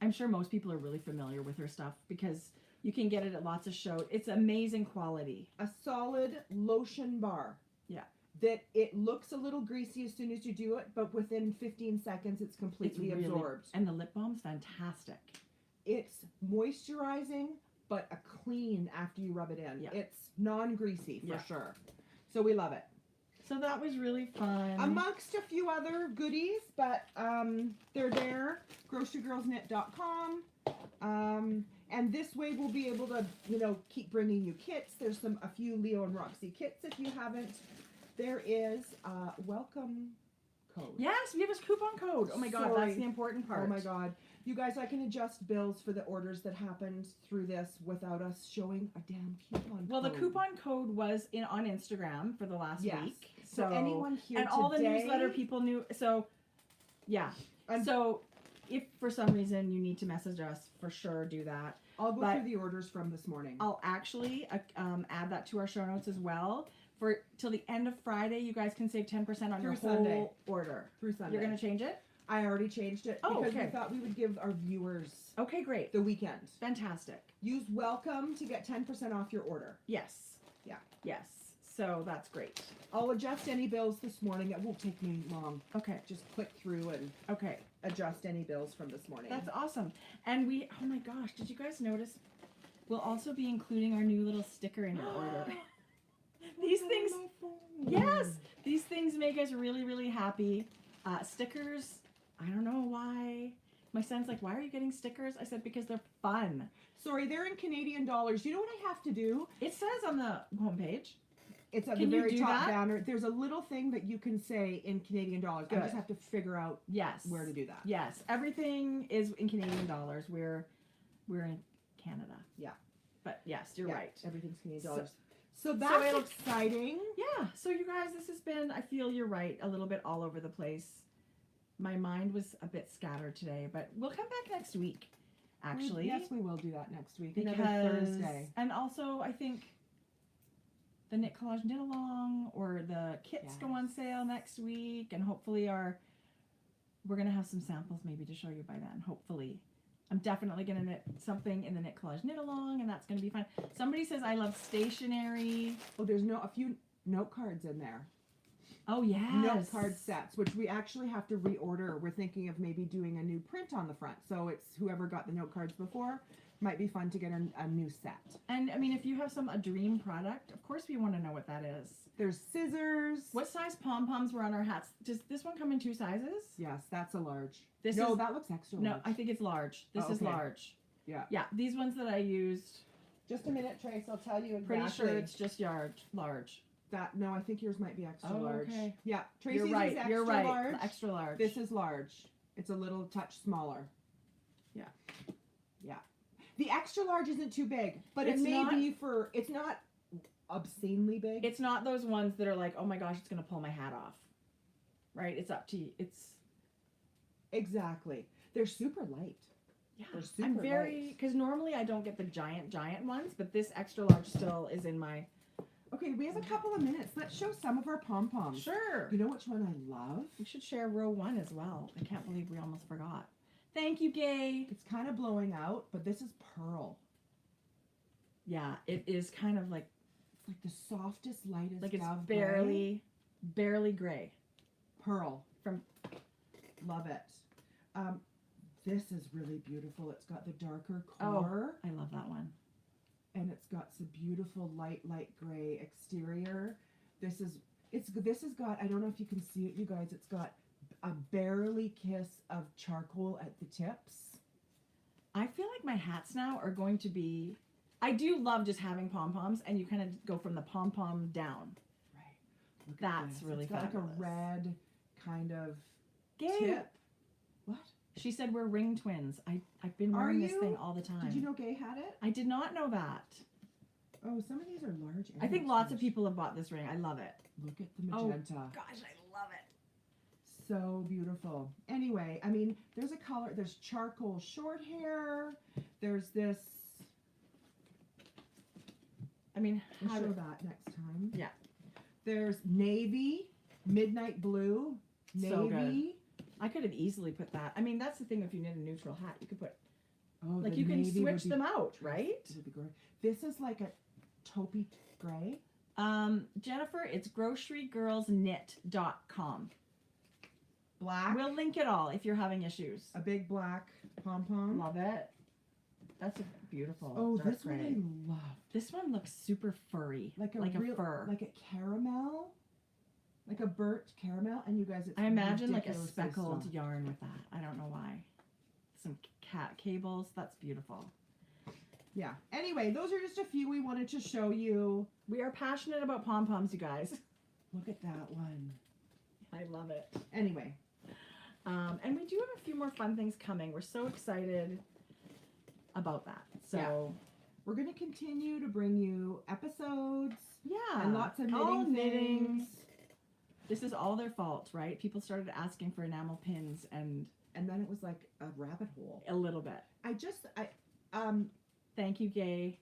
I'm sure most people are really familiar with her stuff because you can get it at lots of shows. It's amazing quality. A solid lotion bar. Yeah. That it looks a little greasy as soon as you do it, but within 15 seconds it's completely absorbed. And the lip balm's fantastic. It's moisturizing, but a clean after you rub it in. Yeah. It's non-greasy for sure. So we love it. So that was really fun. Amongst a few other goodies, but they're there. GroceryGirlsKnit.com. And this way we'll be able to, keep bringing you kits. There's a few Leo and Roxy kits if you haven't. There is a welcome code. Yes, we have a coupon code. Oh my God, that's the important part. Oh my God. You guys, I can adjust bills for the orders that happened through this without us showing a damn coupon code. Well, the coupon code was on Instagram for the last week. So anyone here and all the newsletter people knew. So, yeah. So if for some reason you need to message us, for sure do that. I'll go through the orders from this morning. I'll actually add that to our show notes as well. For till the end of Friday, you guys can save 10% on your whole order. Through Sunday. You're going to change it? I already changed it because we thought we would give our viewers great. the weekend. Fantastic. Use welcome to get 10% off your order. Yes. Yeah. Yes. So that's great. I'll adjust any bills this morning. It won't take me long. Okay. Just click through and adjust any bills from this morning. That's awesome. And oh my gosh, did you guys notice? We'll also be including our new little sticker in your order. These things, yes, these things make us really, really happy. Stickers, I don't know why. My son's like, why are you getting stickers? I said, because they're fun. Sorry, they're in Canadian dollars. You know what I have to do? It says on the homepage. It's at the very top banner. There's a little thing that you can say in Canadian dollars. I just have to figure out where to do that. Yes, everything is in Canadian dollars. We're in Canada. Yeah. But yes, you're right. Everything's Canadian dollars. So that's exciting. Yeah. So you guys, this has been, I feel you're right, a little bit all over the place. My mind was a bit scattered today, but we'll come back next week, actually. Yes, we will do that next week. Because, another Thursday. And also, I think the Knit Collage Knit Along or the kits go on sale next week, and hopefully we're going to have some samples maybe to show you by then, hopefully. I'm definitely going to knit something in the Knit Collage Knit Along, and that's going to be fun. Somebody says, I love stationery. Oh, there's a few note cards in there. Oh, yes. Note card sets, which we actually have to reorder. We're thinking of maybe doing a new print on the front. So it's whoever got the note cards before, might be fun to get a new set. And, I mean, if you have a dream product, of course we want to know what that is. There's scissors. What size pom-poms were on our hats? Does this one come in 2 sizes? Yes, that's a large. That looks extra large. No, I think it's large. This is large. Yeah. Yeah, these ones that I used. Just a minute, Trace. I'll tell you exactly. Pretty sure it's just large. No, I think yours might be extra large. Okay. Yeah, Tracy's You're right. is extra You're right. large. Extra large. This is large. It's a little touch smaller. Yeah. Yeah. The extra large isn't too big, but it's not obscenely big. It's not those ones that are like, oh my gosh, it's going to pull my hat off. Right? It's up to you. Exactly. They're super light. Yeah. They're super light. Because normally I don't get the giant ones, but this extra large still is in my... Okay, we have a couple of minutes. Let's show some of our pom-poms. Sure. You know which one I love? We should share row 1 as well. I can't believe we almost forgot. Thank you, Gay. It's kind of blowing out, but this is pearl. Yeah, it is kind of like... It's like the softest, lightest like it's dove barely gray. Pearl. Love it. This is really beautiful. It's got the darker core. Oh, I love that one. And it's got some beautiful light gray exterior. This has got, I don't know if you can see it, you guys, it's got a barely kiss of charcoal at the tips. I feel like my hats now are going to be, I do love just having pom-poms, and you kind of go from the pom-pom down. Right. Look That's at really it's got fabulous. like a red kind of Gay. tip. What? She said we're ring twins. I've been wearing this thing all the time. Did you know Gay had it? I did not know that. Oh, some of these are large. I think lots of people have bought this ring. I love it. Look at the magenta. Oh, gosh, I love it. So beautiful. Anyway, I mean, there's a color. There's charcoal short hair. There's this. I mean, we'll show that next time. Yeah. There's navy, midnight blue, navy. So good. I could have easily put that. I mean, that's the thing. If you knit a neutral hat, you could put. Oh, like you can switch them out, right? Would be great. This is like a taupey gray. Jennifer, it's grocerygirlsknit.com. Black. We'll link it all if you're having issues. A big black pom-pom. Love it. That's a beautiful. Oh, dark this gray. one I love. This one looks super furry, like a fur, like a caramel, like a burnt caramel. And you guys, it's I imagine like a ridiculously speckled soft. yarn with that. I don't know why. Some cat cables. That's beautiful. Yeah. Anyway, those are just a few we wanted to show you. We are passionate about pom-poms, you guys. Look at that one. I love it. Anyway. And we do have a few more fun things coming. We're so excited about that. So yeah. We're going to continue to bring you episodes. Yeah. And lots of all knitting things. This is all their fault, right? People started asking for enamel pins and then it was like a rabbit hole. A little bit. Thank you, Gay.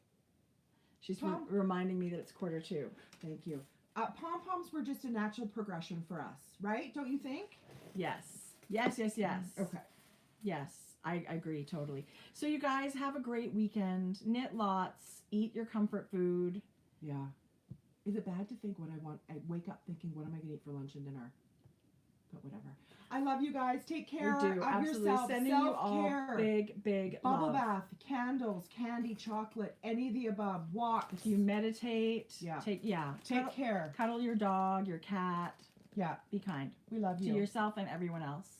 She's reminding me that it's 1:45. Thank you. Pom-poms were just a natural progression for us, right? Don't you think? Yes. Yes. Okay. Yes, I agree totally. So you guys have a great weekend. Knit lots. Eat your comfort food. Yeah. Is it bad to think what I want? I wake up thinking, what am I going to eat for lunch and dinner? But whatever. I love you guys. Take care of yourself. Sending you all big bubble love. bath, candles, candy, chocolate, any of the above. Walks. If you meditate, take care. Cuddle your dog, your cat. Yeah. Be kind. We love you. To yourself and everyone else.